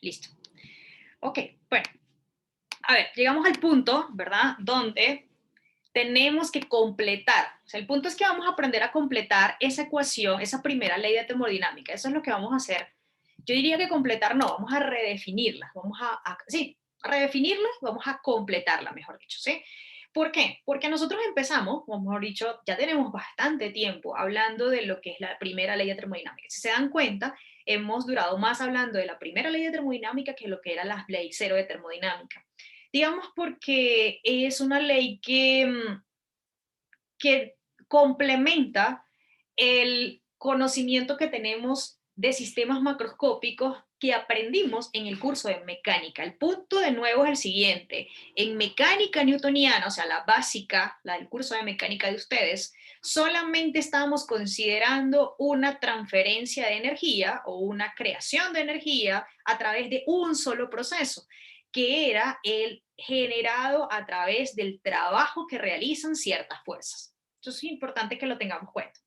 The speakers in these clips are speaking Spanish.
Listo. Ok, bueno, a ver, llegamos al punto, ¿verdad? Donde tenemos que completar. O sea, el punto es que vamos a aprender a completar esa ecuación, esa primera ley de termodinámica. Eso es lo que vamos a hacer. Yo diría que completar no, vamos a redefinirla. Vamos sí, a redefinirla, vamos a completarla, mejor dicho, ¿sí? ¿Por qué? Porque nosotros empezamos, o mejor dicho, ya tenemos bastante tiempo hablando de lo que es la primera ley de termodinámica. Si se dan cuenta, hemos durado más hablando de la primera ley de termodinámica que lo que era la ley cero de termodinámica. Digamos porque es una ley que complementa el conocimiento que tenemos de sistemas macroscópicos que aprendimos en el curso de mecánica. El punto de nuevo es el siguiente. En mecánica newtoniana, o sea, la básica, la del curso de mecánica de ustedes, solamente estamos considerando una transferencia de energía o una creación de energía a través de un solo proceso, que era el generado a través del trabajo que realizan ciertas fuerzas. Eso es importante que lo tengamos en cuenta.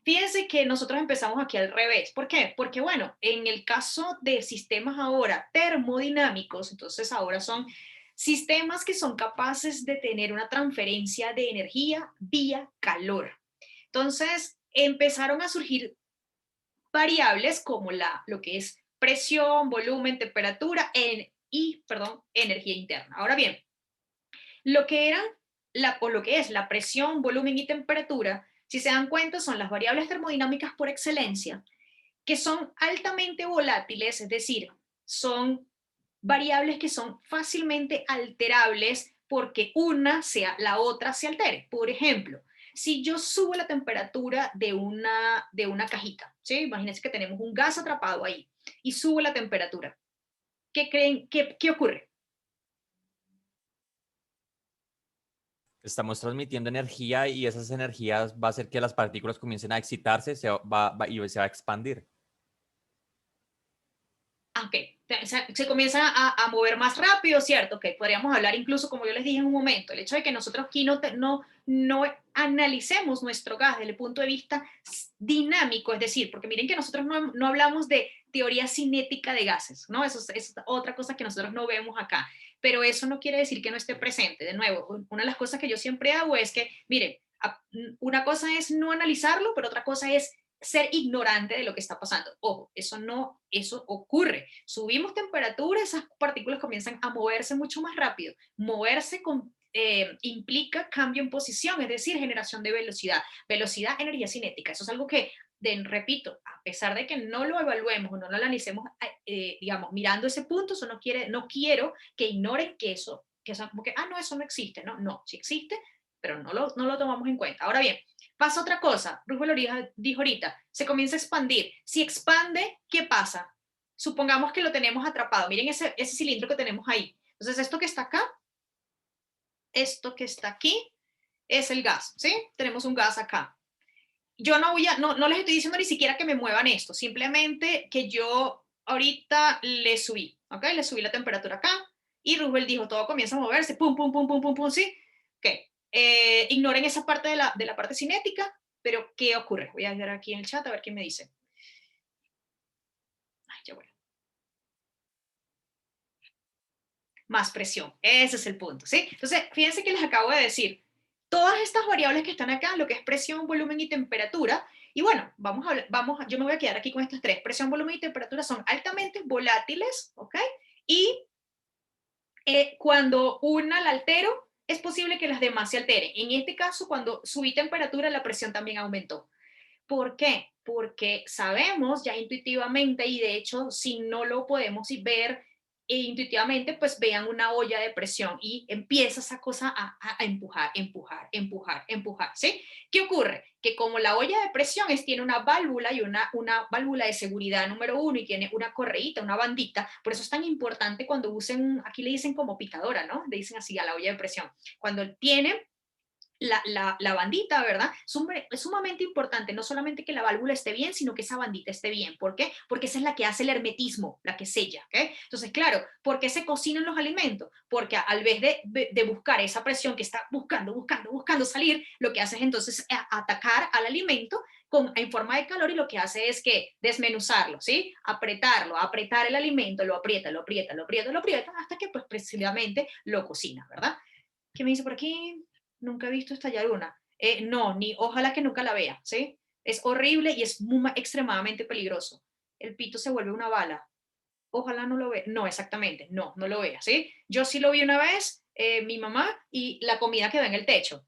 Fíjense que nosotros empezamos aquí al revés. ¿Por qué? Porque, bueno, en el caso de sistemas ahora termodinámicos, entonces ahora son sistemas que son capaces de tener una transferencia de energía vía calor. Entonces, empezaron a surgir variables como lo que es presión, volumen, temperatura energía interna. Ahora bien, lo que eran o lo que es la presión, volumen y temperatura, si se dan cuenta, son las variables termodinámicas por excelencia, que son altamente volátiles, es decir, son variables que son fácilmente alterables porque la otra se altere. Por ejemplo, si yo subo la temperatura de una cajita, ¿sí? Imagínense que tenemos un gas atrapado ahí y subo la temperatura. ¿Qué creen? ¿Qué ocurre? Estamos transmitiendo energía y esas energías va a hacer que las partículas comiencen a excitarse y se va a expandir. Ok, se comienza a mover más rápido, ¿cierto? Ok, podríamos hablar incluso, como yo les dije en un momento, el hecho de que nosotros aquí no analicemos nuestro gas desde el punto de vista dinámico, es decir, porque miren que nosotros no hablamos de teoría cinética de gases, ¿no? Eso es otra cosa que nosotros no vemos acá, pero eso no quiere decir que no esté presente. De nuevo, una de las cosas que yo siempre hago es que, miren, una cosa es no analizarlo, pero otra cosa es ser ignorante de lo que está pasando. Ojo, eso ocurre. Subimos temperatura, esas partículas comienzan a moverse mucho más rápido. Implica cambio en posición, es decir, generación de velocidad. Velocidad, energía cinética. Eso es algo que, repito, a pesar de que no lo evaluemos o no lo analicemos, digamos, mirando ese punto, eso no quiero que ignoren que eso como que, no, eso no existe. No, no, sí existe, pero no lo tomamos en cuenta. Ahora bien, pasa otra cosa. Ruth dijo ahorita, se comienza a expandir. Si expande, ¿qué pasa? Supongamos que lo tenemos atrapado. Miren ese cilindro que tenemos ahí. Entonces, esto que está acá, esto que está aquí, es el gas, ¿sí? Tenemos un gas acá. Yo no les estoy diciendo ni siquiera que me muevan esto, simplemente que yo ahorita le subí, ¿ok? Le subí la temperatura acá y Roosevelt dijo, todo comienza a moverse, pum, pum, pum, pum, pum, pum, ¿sí? Ok. Ignoren esa parte de la parte cinética, pero ¿qué ocurre? Voy a ver aquí en el chat a ver qué me dice. Ay, ya bueno. Más presión, ese es el punto, ¿sí? Entonces, fíjense que les acabo de decir, todas estas variables que están acá, lo que es presión, volumen y temperatura, y bueno, yo me voy a quedar aquí con estas tres, presión, volumen y temperatura son altamente volátiles, ¿ok? Y cuando una la altero, es posible que las demás se alteren. En este caso, cuando subí temperatura, la presión también aumentó. ¿Por qué? Porque sabemos ya intuitivamente, y de hecho, si no lo podemos ver intuitivamente, pues vean una olla de presión y empieza esa cosa a empujar, empujar, empujar, empujar, ¿sí? ¿Qué ocurre? Que como la olla de presión tiene una válvula y una válvula de seguridad número uno y tiene una correíta, una bandita, por eso es tan importante cuando usen, aquí le dicen como picadora, ¿no? Le dicen así a la olla de presión. Cuando tiene la bandita, ¿verdad? Es sumamente importante, no solamente que la válvula esté bien, sino que esa bandita esté bien. ¿Por qué? Porque esa es la que hace el hermetismo, la que sella, ¿ok? Entonces, claro, ¿por qué se cocinan los alimentos? Porque al vez de buscar esa presión que está buscando salir, lo que hace es entonces atacar al alimento en forma de calor, y lo que hace es que desmenuzarlo, ¿sí? Apretar el alimento, lo aprieta, hasta que pues precisamente lo cocina, ¿verdad? ¿Qué me dice por aquí? Nunca he visto estallar una. No, ni ojalá que nunca la vea, ¿sí? Es horrible y es extremadamente peligroso. El pito se vuelve una bala. Ojalá no lo vea. No, exactamente, no lo vea, ¿sí? Yo sí lo vi una vez, mi mamá, y la comida quedó en el techo.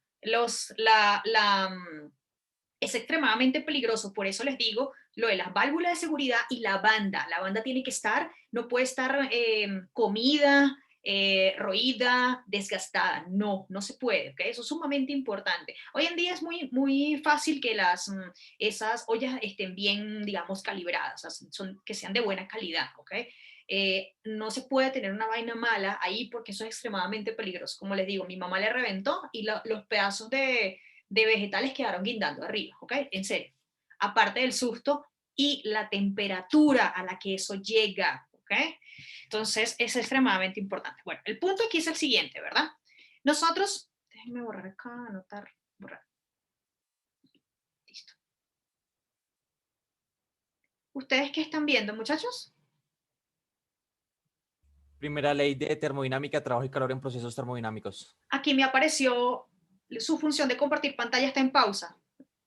Es extremadamente peligroso, por eso les digo lo de las válvulas de seguridad y la banda. La banda tiene que estar, no puede estar comida, roída, desgastada. No se puede, ¿ok? Eso es sumamente importante. Hoy en día es muy fácil que esas ollas estén bien, digamos, calibradas, o sea, que sean de buena calidad, ¿ok? No se puede tener una vaina mala ahí porque eso es extremadamente peligroso. Como les digo, mi mamá le reventó y los pedazos de vegetales quedaron guindando arriba, ¿ok? En serio. Aparte del susto y la temperatura a la que eso llega, ¿ok? Entonces, es extremadamente importante. Bueno, el punto aquí es el siguiente, ¿verdad? Nosotros, déjenme borrar acá, anotar, borrar. Listo. ¿Ustedes qué están viendo, muchachos? Primera ley de termodinámica, trabajo y calor en procesos termodinámicos. Aquí me apareció su función de compartir pantalla está en pausa.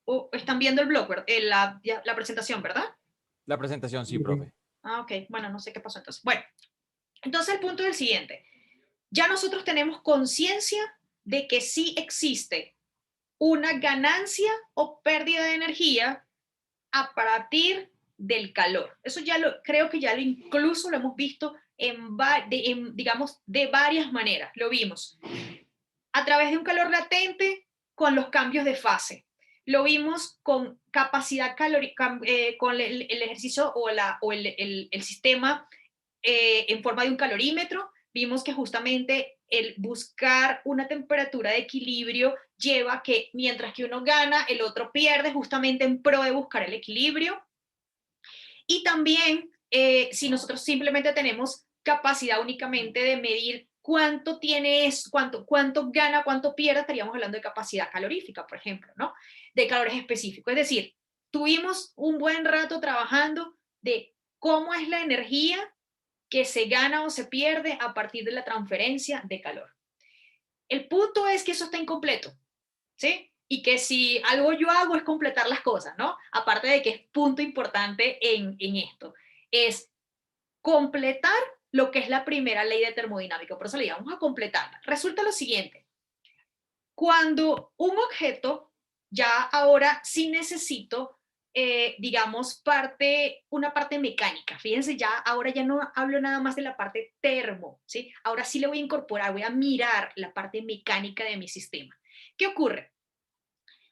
O están viendo el blog, la presentación, ¿verdad? La presentación, sí, profe. Ah, ok. Bueno, no sé qué pasó entonces. Bueno, entonces el punto es el siguiente. Ya nosotros tenemos conciencia de que sí existe una ganancia o pérdida de energía a partir del calor. Eso creo que ya incluso lo hemos visto digamos, de varias maneras. Lo vimos a través de un calor latente con los cambios de fase. Lo vimos con capacidad calórica, con el ejercicio o el sistema en forma de un calorímetro. Vimos que justamente el buscar una temperatura de equilibrio lleva que mientras que uno gana, el otro pierde, justamente en pro de buscar el equilibrio. Y también, si nosotros simplemente tenemos capacidad únicamente de medir cuánto cuánto gana, cuánto pierde, estaríamos hablando de capacidad calorífica, por ejemplo, ¿no? De calores específicos. Es decir, tuvimos un buen rato trabajando de cómo es la energía que se gana o se pierde a partir de la transferencia de calor. El punto es que eso está incompleto, ¿sí? Y que si algo yo hago es completar las cosas, ¿no? Aparte de que es punto importante en esto, es completar lo que es la primera ley de termodinámica. Por eso le digo, vamos a completarla. Resulta lo siguiente, cuando un objeto, ya ahora sí necesito, digamos, una parte mecánica. Fíjense, ya ahora ya no hablo nada más de la parte termo, ¿sí? Ahora sí le voy a incorporar, voy a mirar la parte mecánica de mi sistema. ¿Qué ocurre?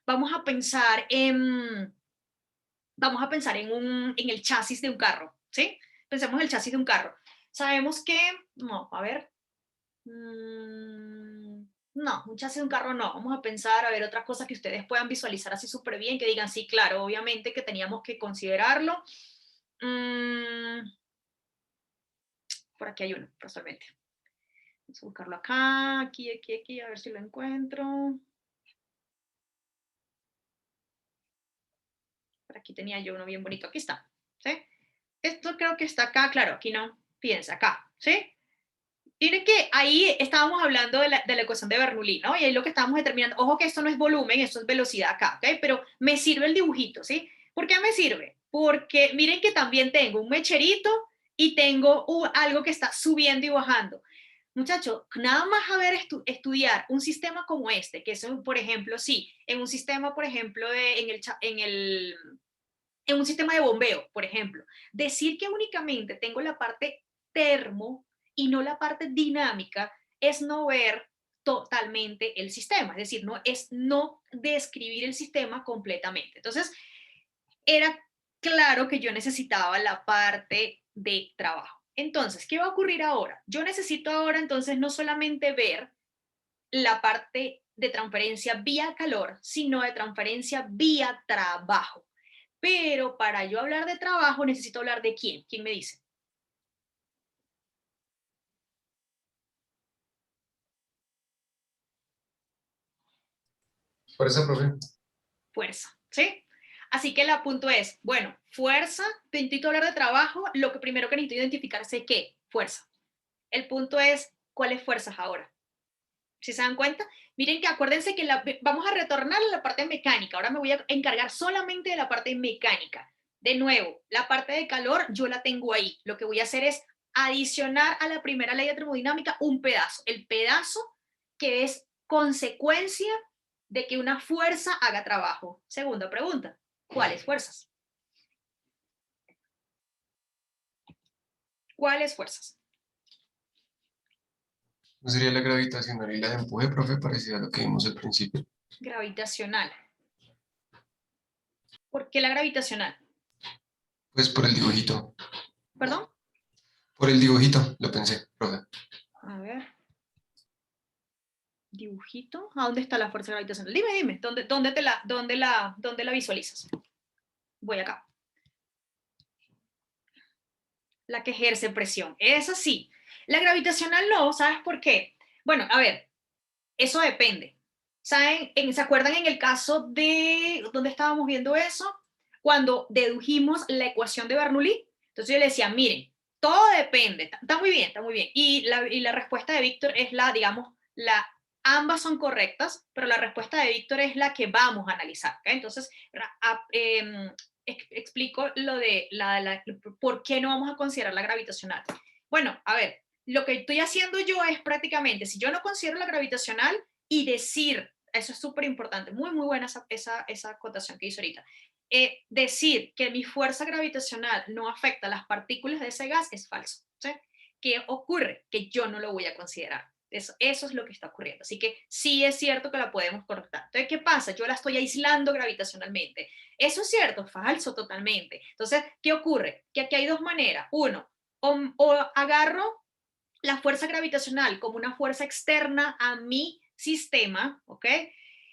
Vamos a pensar en el chasis de un carro, ¿sí? Pensemos en el chasis de un carro. Sabemos que, no, a ver, no, un chasis de un carro no. Vamos a pensar, a ver, otras cosas que ustedes puedan visualizar así súper bien, que digan, sí, claro, obviamente que teníamos que considerarlo. Por aquí hay uno, casualmente. Vamos a buscarlo acá, aquí, a ver si lo encuentro. Por aquí tenía yo uno bien bonito, aquí está, ¿sí? Esto creo que está acá, claro, aquí no, fíjense, acá, ¿sí? Miren que ahí estábamos hablando de la ecuación de Bernoulli, ¿no? Y ahí lo que estábamos determinando, ojo que esto no es volumen, esto es velocidad acá, ¿ok? Pero me sirve el dibujito, ¿sí? ¿Por qué me sirve? Porque miren que también tengo un mecherito y tengo algo que está subiendo y bajando. Muchachos, nada más estudiar un sistema como este, que es, por ejemplo, sí, en un sistema, por ejemplo, en un sistema de bombeo, por ejemplo, decir que únicamente tengo la parte termo y no la parte dinámica es no ver totalmente el sistema, es decir, es no describir el sistema completamente. Entonces, era claro que yo necesitaba la parte de trabajo. Entonces, ¿qué va a ocurrir ahora? Yo necesito ahora entonces no solamente ver la parte de transferencia vía calor, sino de transferencia vía trabajo. Pero para yo hablar de trabajo necesito hablar de quién. ¿Quién me dice? Fuerza, profe. Fuerza, ¿sí? Así que el punto es, bueno, fuerza, necesito hablar de trabajo, lo que primero que necesito identificar es qué, fuerza. El punto es, ¿cuáles fuerzas ahora? ¿Sí se dan cuenta? Miren que acuérdense que vamos a retornar a la parte mecánica, ahora me voy a encargar solamente de la parte mecánica. De nuevo, la parte de calor yo la tengo ahí, lo que voy a hacer es adicionar a la primera ley de termodinámica un pedazo, el pedazo que es consecuencia de que una fuerza haga trabajo. Segunda pregunta, ¿cuáles fuerzas? ¿Cuáles fuerzas? ¿No sería la gravitacional y la de empuje, profe, parecida a lo que vimos al principio? Gravitacional. ¿Por qué la gravitacional? Pues por el dibujito. ¿Perdón? Por el dibujito, lo pensé, profe. A ver. Dibujito. ¿A dónde está la fuerza gravitacional? Dime, ¿dónde la visualizas? Voy acá. La que ejerce presión. Esa sí. La gravitacional no, ¿sabes por qué? Bueno, a ver, eso depende. ¿Se acuerdan en el caso de, ¿dónde estábamos viendo eso? Cuando dedujimos la ecuación de Bernoulli. Entonces yo le decía, miren, todo depende, está muy bien, está muy bien. Y la respuesta de Víctor es digamos, ambas son correctas, pero la respuesta de Víctor es la que vamos a analizar. ¿Okay? Entonces, explico lo de por qué no vamos a considerar la gravitacional. Bueno, a ver, lo que estoy haciendo yo es prácticamente, si yo no considero la gravitacional y decir, eso es súper importante, muy, muy buena esa acotación que hizo ahorita, decir que mi fuerza gravitacional no afecta a las partículas de ese gas es falso. ¿Sí? ¿Qué ocurre? Que yo no lo voy a considerar. Eso es lo que está ocurriendo. Así que sí es cierto que la podemos cortar. Entonces, ¿qué pasa? Yo la estoy aislando gravitacionalmente. ¿Eso es cierto? Falso totalmente. Entonces, ¿qué ocurre? Que aquí hay dos maneras. Uno, o agarro la fuerza gravitacional como una fuerza externa a mi sistema, ¿ok?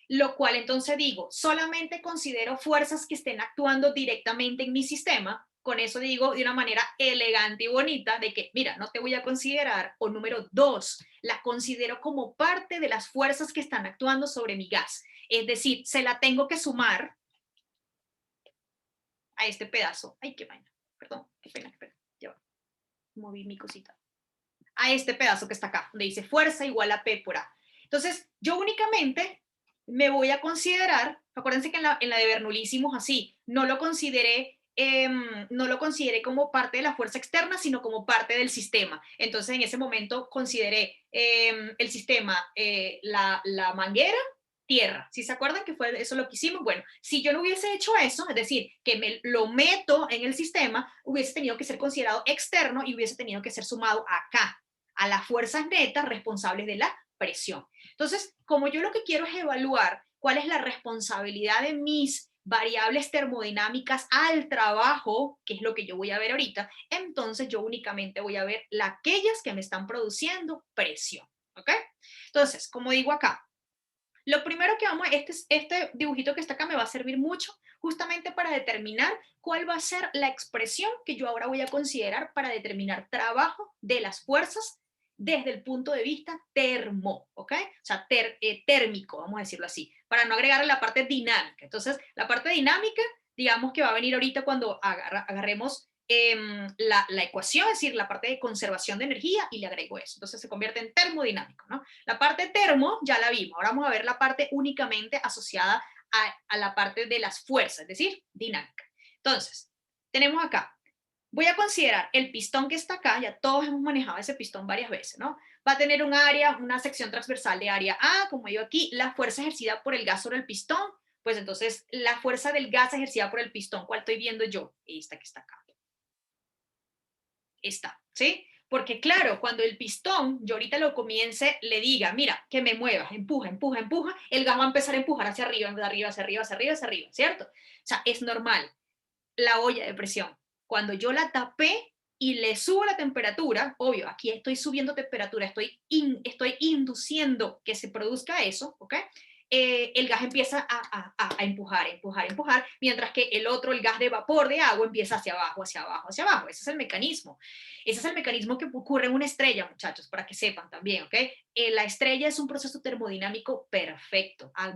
Lo cual entonces digo, solamente considero fuerzas que estén actuando directamente en mi sistema. Con eso digo de una manera elegante y bonita de que, mira, no te voy a considerar, o número dos, la considero como parte de las fuerzas que están actuando sobre mi gas. Es decir, se la tengo que sumar a este pedazo. Ay, qué pena, perdón, qué pena, ya moví mi cosita. A este pedazo que está acá, donde dice fuerza igual a P por A. Entonces, yo únicamente me voy a considerar, acuérdense que en la de Bernoulli hicimos así, no lo consideré como parte de la fuerza externa, sino como parte del sistema. Entonces, en ese momento consideré el sistema, la manguera, tierra. ¿Sí se acuerdan que fue eso lo que hicimos? Bueno, si yo no hubiese hecho eso, es decir, que me lo meto en el sistema, hubiese tenido que ser considerado externo y hubiese tenido que ser sumado acá, a las fuerzas netas responsables de la presión. Entonces, como yo lo que quiero es evaluar cuál es la responsabilidad de mis variables termodinámicas al trabajo, que es lo que yo voy a ver ahorita, entonces yo únicamente voy a ver aquellas que me están produciendo presión. ¿Ok? Entonces, como digo acá, lo primero que vamos, este dibujito que está acá me va a servir mucho justamente para determinar cuál va a ser la expresión que yo ahora voy a considerar para determinar trabajo de las fuerzas desde el punto de vista termo, ¿ok? O sea, térmico, vamos a decirlo así, para no agregarle la parte dinámica. Entonces, la parte dinámica, digamos que va a venir ahorita cuando agarremos la ecuación, es decir, la parte de conservación de energía y le agrego eso. Entonces se convierte en termodinámico, ¿no? La parte termo ya la vimos, ahora vamos a ver la parte únicamente asociada a la parte de las fuerzas, es decir, dinámica. Entonces, tenemos acá, voy a considerar el pistón que está acá, ya todos hemos manejado ese pistón varias veces, ¿no? Va a tener un área, una sección transversal de área A, como digo aquí, la fuerza ejercida por el gas sobre el pistón, pues entonces la fuerza del gas ejercida por el pistón, ¿cuál estoy viendo yo? Esta que está acá. Esta, ¿sí? Porque claro, cuando el pistón, yo ahorita lo comience, le diga, mira, que me mueva, empuja, empuja, empuja, el gas va a empezar a empujar hacia arriba, de arriba, hacia arriba, hacia arriba, hacia arriba, ¿cierto? O sea, es normal. La olla de presión, cuando yo la tapé y le subo la temperatura, obvio, aquí estoy subiendo temperatura, estoy induciendo que se produzca eso, ¿ok? El gas empieza a empujar, mientras que el otro, el gas de vapor de agua, empieza hacia abajo, hacia abajo, hacia abajo. Ese es el mecanismo. Ese es el mecanismo que ocurre en una estrella, muchachos, para que sepan también, ¿ok? La estrella es un proceso termodinámico perfecto, a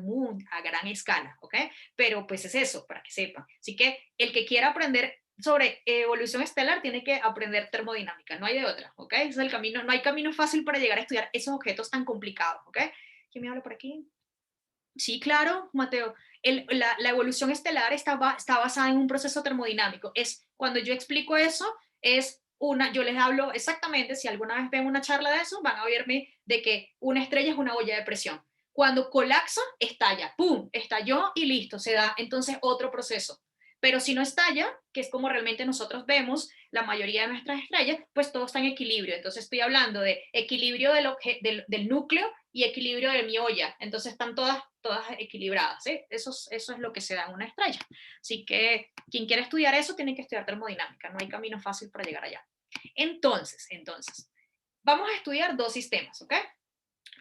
gran escala, ¿ok? Pero pues es eso, para que sepan. Así que el que quiera aprender sobre evolución estelar tiene que aprender termodinámica, no hay de otra, ¿ok? Ese es el camino, no hay camino fácil para llegar a estudiar esos objetos tan complicados, ¿ok? ¿Quién me habla por aquí? Sí, claro, Mateo. La evolución estelar está basada en un proceso termodinámico. Es cuando yo explico eso, yo les hablo exactamente, si alguna vez ven una charla de eso, van a verme de que una estrella es una olla de presión. Cuando colapsa, estalla, ¡pum! Estalló y listo, se da entonces otro proceso. Pero si no estalla, que es como realmente nosotros vemos la mayoría de nuestras estrellas, pues todo está en equilibrio. Entonces estoy hablando de equilibrio del núcleo y equilibrio de mi olla. Entonces están todas equilibradas. ¿Sí? Eso es lo que se da en una estrella. Así que quien quiera estudiar eso tiene que estudiar termodinámica. No hay camino fácil para llegar allá. Entonces, vamos a estudiar dos sistemas, ¿ok?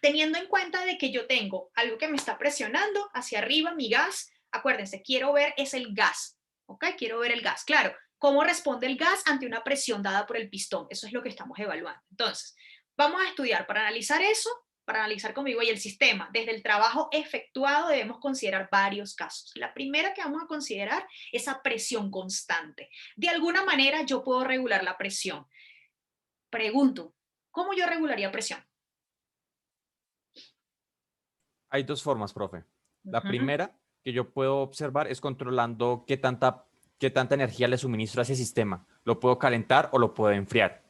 Teniendo en cuenta de que yo tengo algo que me está presionando hacia arriba, mi gas, acuérdense, quiero ver es el gas, ¿ok? Quiero ver el gas, claro. ¿Cómo responde el gas ante una presión dada por el pistón? Eso es lo que estamos evaluando. Entonces, vamos a estudiar para analizar eso, para analizar conmigo y el sistema. Desde el trabajo efectuado debemos considerar varios casos. La primera que vamos a considerar es esa presión constante. De alguna manera yo puedo regular la presión. Pregunto, ¿cómo yo regularía presión? Hay dos formas, profe. La primera que yo puedo observar es controlando qué tanta energía le suministro a ese sistema. Lo puedo calentar o lo puedo enfriar.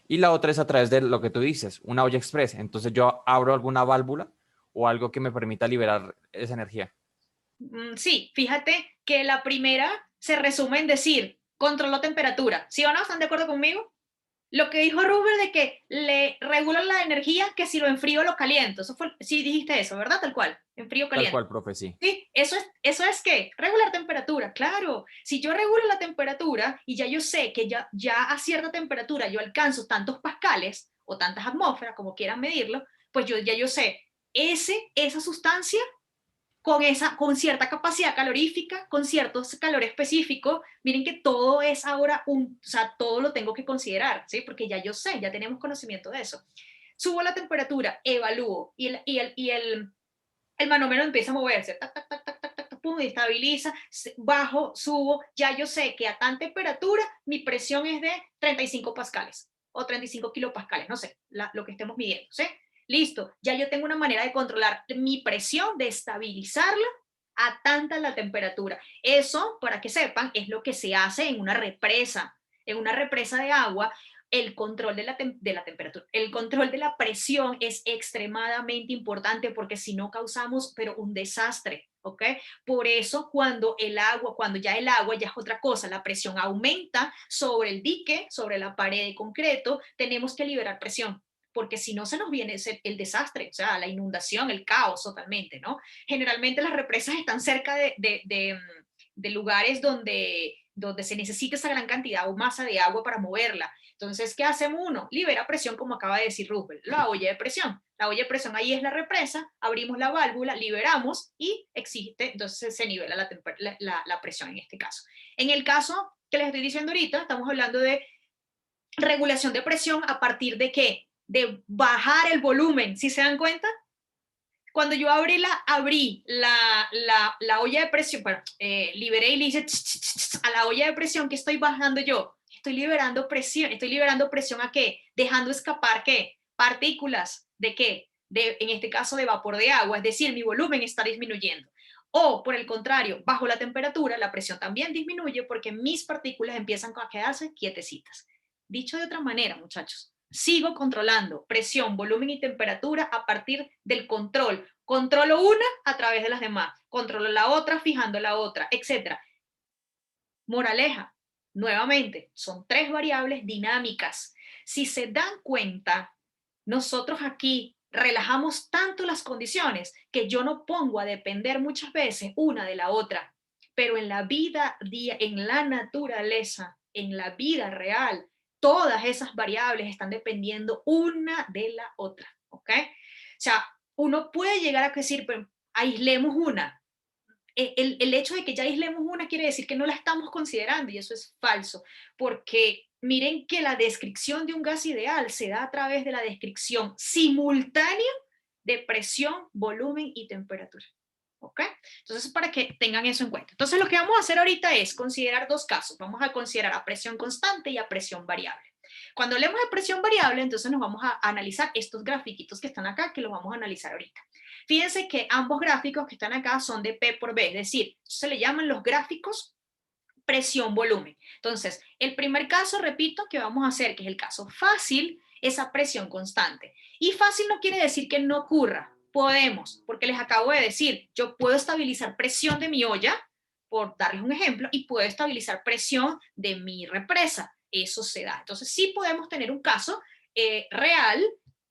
Y la otra es a través de lo que tú dices, una olla express. Entonces yo abro alguna válvula o algo que me permita liberar esa energía. Sí, fíjate que la primera se resume en decir, controlo temperatura. ¿Sí o no? ¿Están de acuerdo conmigo? Lo que dijo Rubber de que le regulo la energía que si lo enfrío lo caliento. Eso fue, sí dijiste eso, ¿verdad? Tal cual, enfrío Tal caliente. cual, profe, sí. Sí, eso es ¿qué? Regular temperatura, claro. Si yo regulo la temperatura y ya yo sé que ya a cierta temperatura yo alcanzo tantos pascales o tantas atmósferas, como quieran medirlo, pues ya yo sé, esa sustancia con cierta capacidad calorífica, con cierto calor específico, miren que todo es ahora o sea, todo lo tengo que considerar, ¿sí? Porque ya yo sé, ya tenemos conocimiento de eso. Subo la temperatura, evalúo, el manómetro empieza a moverse, tac, tac, tac, tac, tac, tac, pum, estabiliza, bajo, subo, ya yo sé que a tan temperatura mi presión es de 35 pascales o 35 kilopascales, no sé, lo que estemos midiendo, ¿sí? Listo, ya yo tengo una manera de controlar mi presión, de estabilizarla a tanta la temperatura. Eso, para que sepan, es lo que se hace en una represa. En una represa de agua, el control de la temperatura, el control de la presión es extremadamente importante porque si no causamos pero un desastre, ¿ok? Por eso cuando ya el agua ya es otra cosa, la presión aumenta sobre el dique, sobre la pared de concreto, tenemos que liberar presión porque si no se nos viene el desastre, o sea, la inundación, el caos totalmente, ¿no? Generalmente las represas están cerca de lugares donde se necesita esa gran cantidad o masa de agua para moverla. Entonces, ¿qué hacemos uno? Libera presión, como acaba de decir Roosevelt, la olla de presión. La olla de presión ahí es la represa, abrimos la válvula, liberamos y existe, entonces se nivela la presión en este caso. En el caso que les estoy diciendo ahorita, estamos hablando de regulación de presión a partir de ¿qué? De bajar el volumen, ¿sí se dan cuenta? Cuando yo abrí la olla de presión, bueno, liberé y le hice a la olla de presión, ¿qué estoy bajando yo? Estoy liberando presión ¿a qué? Dejando escapar ¿qué? Partículas ¿de qué? En este caso de vapor de agua, es decir, mi volumen está disminuyendo. O por el contrario, bajo la temperatura, la presión también disminuye porque mis partículas empiezan a quedarse quietecitas. Dicho de otra manera, muchachos, sigo controlando presión, volumen y temperatura a partir del control. Controlo una a través de las demás, controlo la otra fijando la otra, etc. Moraleja, nuevamente, son 3 variables dinámicas. Si se dan cuenta, nosotros aquí relajamos tanto las condiciones que yo no pongo a depender muchas veces una de la otra. Pero en la vida, en la naturaleza, en la vida real, todas esas variables están dependiendo una de la otra, ¿ok? O sea, uno puede llegar a decir, pero aislemos una. El hecho de que ya aislemos una quiere decir que no la estamos considerando, y eso es falso, porque miren que la descripción de un gas ideal se da a través de la descripción simultánea de presión, volumen y temperatura. ¿Ok? Entonces, para que tengan eso en cuenta. Entonces, lo que vamos a hacer ahorita es considerar dos casos. Vamos a considerar a presión constante y a presión variable. Cuando hablemos de presión variable, entonces nos vamos a analizar estos grafiquitos que están acá, que los vamos a analizar ahorita. Fíjense que ambos gráficos que están acá son de P por B, es decir, se le llaman los gráficos presión-volumen. Entonces, el primer caso, repito, que vamos a hacer, que es el caso fácil, es a presión constante. Y fácil no quiere decir que no ocurra. Podemos, porque les acabo de decir, yo puedo estabilizar presión de mi olla, por darles un ejemplo, y puedo estabilizar presión de mi represa. Eso se da. Entonces, sí podemos tener un caso real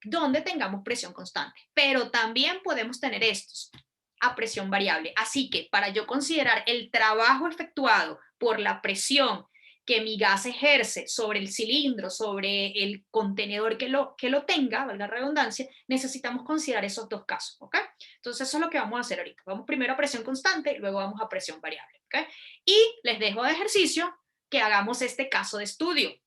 donde tengamos presión constante, pero también podemos tener estos a presión variable. Así que para yo considerar el trabajo efectuado por la presión que mi gas ejerce sobre el cilindro, sobre el contenedor que lo tenga, valga la redundancia, necesitamos considerar esos dos casos, ¿ok? Entonces eso es lo que vamos a hacer ahorita. Vamos primero a presión constante, luego vamos a presión variable, ¿ok? Y les dejo de ejercicio que hagamos este caso de estudio.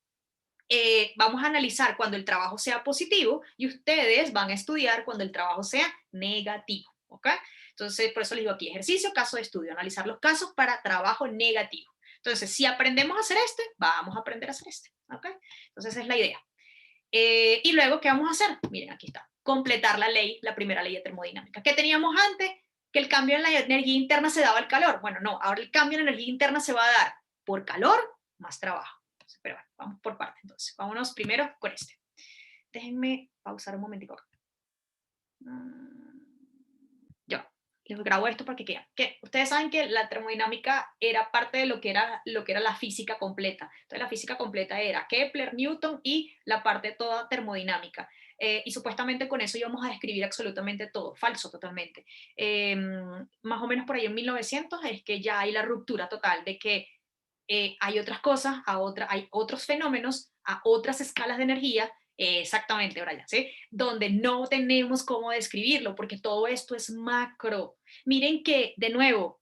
Vamos a analizar cuando el trabajo sea positivo y ustedes van a estudiar cuando el trabajo sea negativo, ¿ok? Entonces, por eso les digo aquí, ejercicio, caso de estudio, analizar los casos para trabajo negativo. Entonces, si aprendemos a hacer este, vamos a aprender a hacer este, ¿ok? Entonces, esa es la idea. Y luego, ¿qué vamos a hacer? Miren, aquí está, completar la ley, la primera ley de termodinámica. ¿Qué teníamos antes? Que el cambio en la energía interna se daba al calor. Bueno, no, ahora el cambio en la energía interna se va a dar por calor más trabajo. Pero bueno, vamos por partes entonces. Vámonos primero con este. Déjenme pausar un momentico. Yo les grabo esto para que queden. Que ustedes saben que la termodinámica era parte de lo que era la física completa. Entonces la física completa era Kepler, Newton y la parte toda termodinámica. Y supuestamente con eso íbamos a describir absolutamente todo, falso totalmente. Más o menos por ahí en 1900 es que ya hay la ruptura total de que hay otras cosas, hay otros fenómenos, a otras escalas de energía, exactamente, Brian, ¿sí? Donde no tenemos cómo describirlo, porque todo esto es macro. Miren que, de nuevo,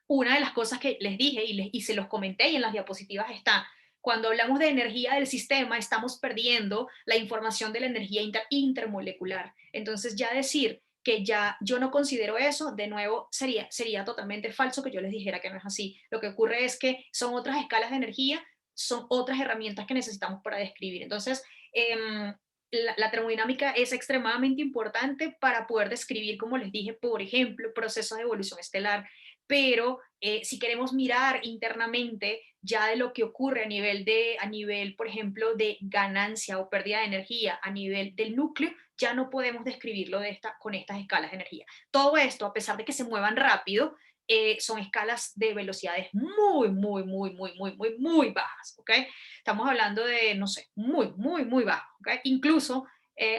una de las cosas que les dije y se los comenté y en las diapositivas está, cuando hablamos de energía del sistema, estamos perdiendo la información de la energía intermolecular. Entonces, ya decir que ya yo no considero eso, de nuevo, sería totalmente falso que yo les dijera que no es así. Lo que ocurre es que son otras escalas de energía, son otras herramientas que necesitamos para describir. Entonces, la termodinámica es extremadamente importante para poder describir, como les dije, por ejemplo, procesos de evolución estelar, pero si queremos mirar internamente ya de lo que ocurre a nivel, por ejemplo, de ganancia o pérdida de energía a nivel del núcleo, ya no podemos describirlo con estas escalas de energía. Todo esto, a pesar de que se muevan rápido, son escalas de velocidades muy, muy, muy, muy, muy, muy, muy bajas, ¿ok? Estamos hablando de, no sé, muy, muy, muy bajo, ¿ok? Incluso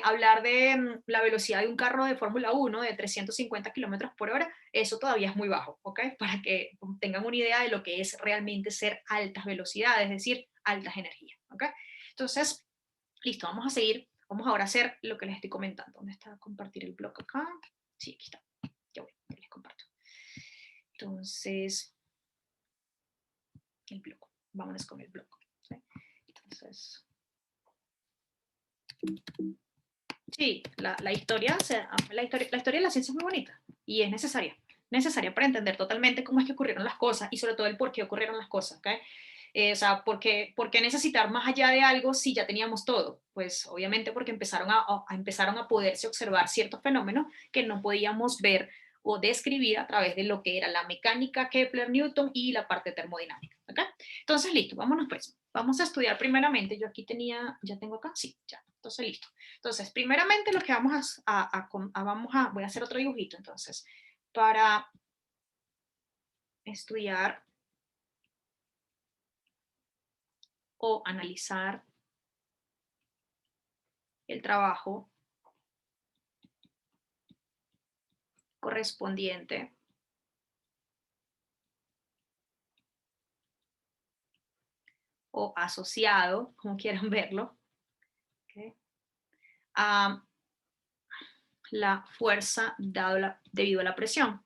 hablar de la velocidad de un carro de Fórmula 1 de 350 kilómetros por hora, eso todavía es muy bajo, ¿ok? Para que tengan una idea de lo que es realmente ser altas velocidades, es decir, altas energías, ¿ok? Entonces, listo, vamos a seguir. Vamos ahora a hacer lo que les estoy comentando. ¿Dónde está compartir el blog acá? Sí, aquí está. Ya voy, ya les comparto. Entonces, el blog. Vámonos con el blog. ¿Sí? Entonces, sí, la historia de la ciencia es muy bonita y es necesaria para entender totalmente cómo es que ocurrieron las cosas y sobre todo el por qué ocurrieron las cosas, ¿ok? O sea, ¿por qué necesitar más allá de algo si ya teníamos todo? Pues obviamente porque empezaron a poderse observar ciertos fenómenos que no podíamos ver o describir a través de lo que era la mecánica, Kepler, Newton y la parte termodinámica, ¿ok? Entonces, listo, vámonos pues. Vamos a estudiar primeramente, yo aquí ya tengo acá, sí, ya, entonces listo. Entonces, primeramente lo que voy a hacer otro dibujito, entonces, para estudiar o analizar el trabajo correspondiente o asociado, como quieran verlo, ¿okay? A la fuerza debido a la presión.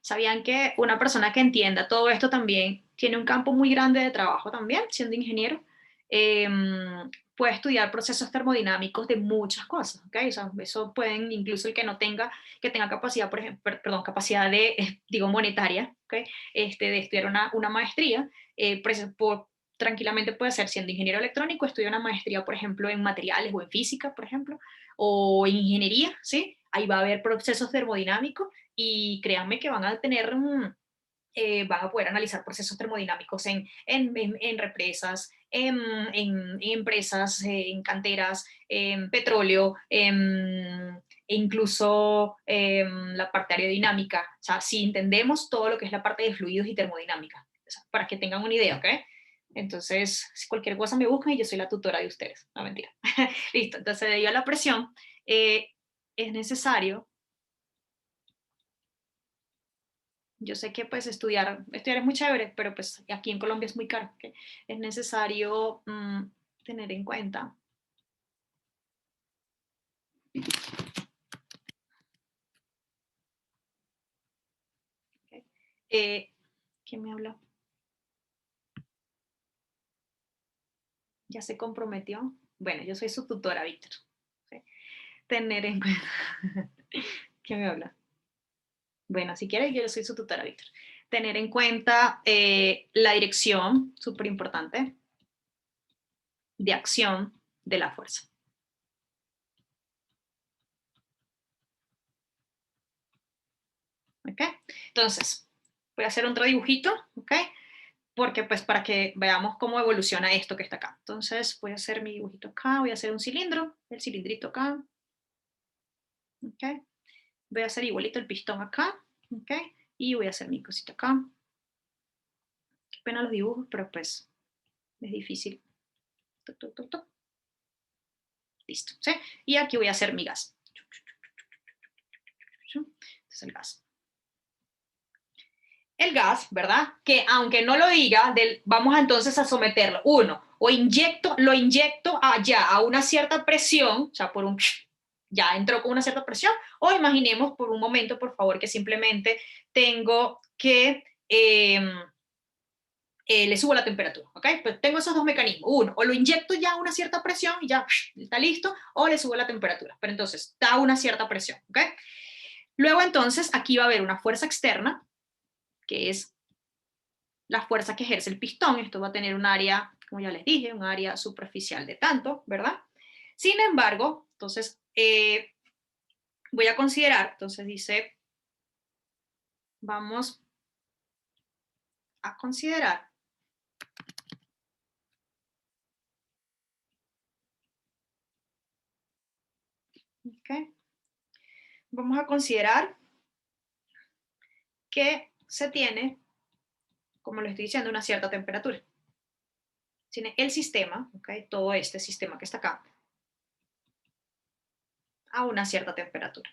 ¿Sabían que una persona que entienda todo esto también tiene un campo muy grande de trabajo también, siendo ingeniero? Puede estudiar procesos termodinámicos de muchas cosas, ¿ok? O sea, eso pueden, incluso el que no tenga, que tenga capacidad, por ejemplo, perdón, capacidad de, digo, monetaria, ¿ok? De estudiar una maestría, tranquilamente puede ser, siendo ingeniero electrónico, estudia una maestría, por ejemplo, en materiales o en física, por ejemplo, o en ingeniería, ¿sí? Ahí va a haber procesos termodinámicos y créanme que van a tener, van a poder analizar procesos termodinámicos en represas, en empresas, en canteras, en petróleo, e incluso la parte aerodinámica. O sea, si entendemos todo lo que es la parte de fluidos y termodinámica, o sea, para que tengan una idea, ¿ok? Entonces, si cualquier cosa me buscan y yo soy la tutora de ustedes. No, mentira. Listo, entonces debido a la presión, es necesario. Yo sé que pues estudiar es muy chévere, pero pues aquí en Colombia es muy caro. ¿Okay? Es necesario tener en cuenta ¿okay? ¿Quién me habló? ¿Ya se comprometió? Bueno, yo soy su tutora, Víctor. ¿Okay? Tener en cuenta. ¿Quién me habla? Bueno, si quieres, yo soy su tutora, Víctor. Tener en cuenta la dirección, súper importante, de acción de la fuerza. ¿Ok? Entonces, voy a hacer otro dibujito, ¿ok? Porque pues para que veamos cómo evoluciona esto que está acá. Entonces voy a hacer mi dibujito acá, voy a hacer un cilindro, el cilindrito acá, ¿ok? Voy a hacer igualito el pistón acá, ¿ok? Y voy a hacer mi cosita acá. Qué pena los dibujos, pero pues es difícil. Toc, toc, toc, toc. Listo, ¿sí? Y aquí voy a hacer mi gas. Este es el gas. El gas, ¿verdad? Que aunque no lo diga, vamos entonces a someterlo. Uno, o lo inyecto allá a una cierta presión, o sea, ya entró con una cierta presión, o imaginemos por un momento, por favor, que simplemente tengo que le subo la temperatura, ¿ok? Pues tengo esos dos mecanismos. Uno, o lo inyecto ya a una cierta presión y ya está listo, o le subo la temperatura. Pero entonces, está a una cierta presión, ¿ok? Luego entonces, aquí va a haber una fuerza externa, que es la fuerza que ejerce el pistón. Esto va a tener un área, como ya les dije, un área superficial de tanto, ¿verdad? Sin embargo, entonces, voy a considerar, entonces dice, vamos a considerar ¿okay? Vamos a considerar que se tiene, como les estoy diciendo, una cierta temperatura. Tiene el sistema, ¿okay? Todo este sistema que está acá, a una cierta temperatura.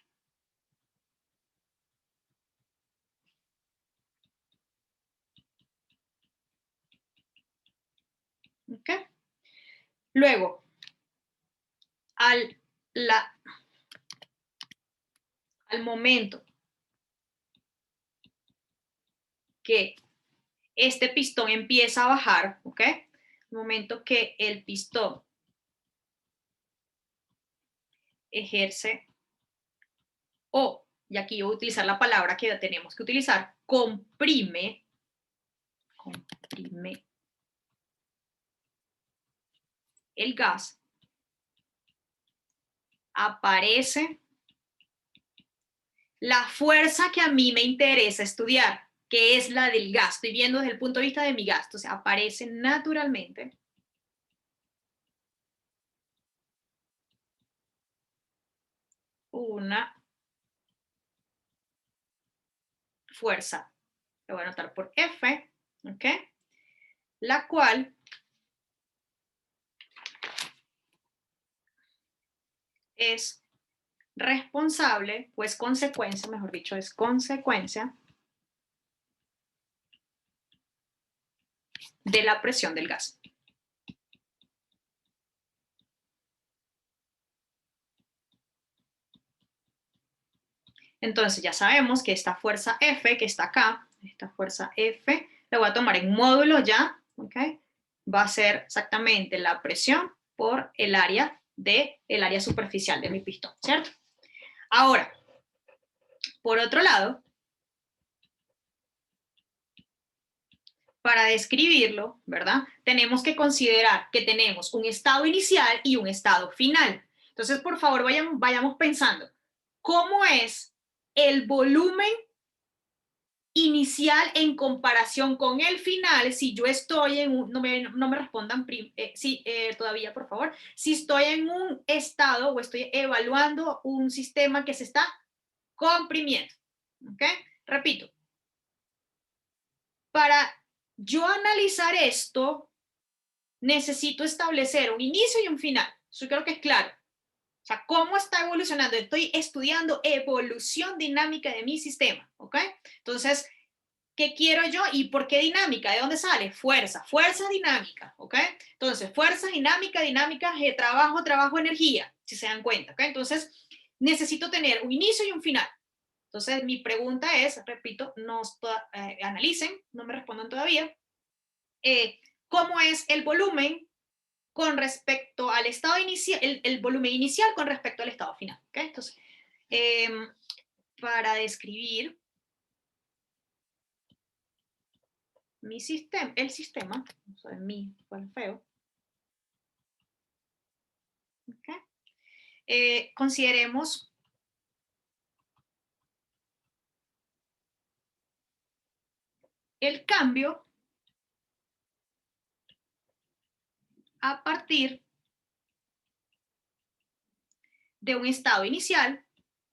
¿Okay? Luego, al momento que este pistón empieza a bajar, ¿ok? El momento que el pistón ejerce, y aquí voy a utilizar la palabra que tenemos que utilizar, comprime el gas, aparece la fuerza que a mí me interesa estudiar, que es la del gas. Estoy viendo desde el punto de vista de mi gas. Entonces aparece naturalmente una fuerza. Lo voy a anotar por F, ¿ok? La cual es responsable, pues consecuencia, mejor dicho, es consecuencia de la presión del gas. Entonces ya sabemos que esta fuerza F que está acá, esta fuerza F, la voy a tomar en módulo ya, ¿ok? Va a ser exactamente la presión por el área superficial de mi pistón, ¿cierto? Ahora, por otro lado, para describirlo, ¿verdad? Tenemos que considerar que tenemos un estado inicial y un estado final. Entonces, por favor, vayamos pensando, ¿cómo es el volumen inicial en comparación con el final? Si yo estoy en un, no me respondan todavía, por favor, si estoy en un estado o estoy evaluando un sistema que se está comprimiendo, ¿ok? Repito, para yo analizar esto, necesito establecer un inicio y un final. Eso creo que es claro. O sea, ¿cómo está evolucionando? Estoy estudiando evolución dinámica de mi sistema, ¿ok? Entonces, ¿qué quiero yo y por qué dinámica? ¿De dónde sale? Fuerza dinámica, ¿ok? Entonces, fuerza dinámica, trabajo, energía, si se dan cuenta, ¿ok? Entonces, necesito tener un inicio y un final. Entonces, mi pregunta es, repito, analicen, no me respondan todavía, ¿cómo es el volumen con respecto al estado inicial, el volumen inicial con respecto al estado final? ¿Ok? Entonces, para describir el sistema, vamos a ver cuál es feo. ¿Okay? Consideremos el cambio a partir de un estado inicial.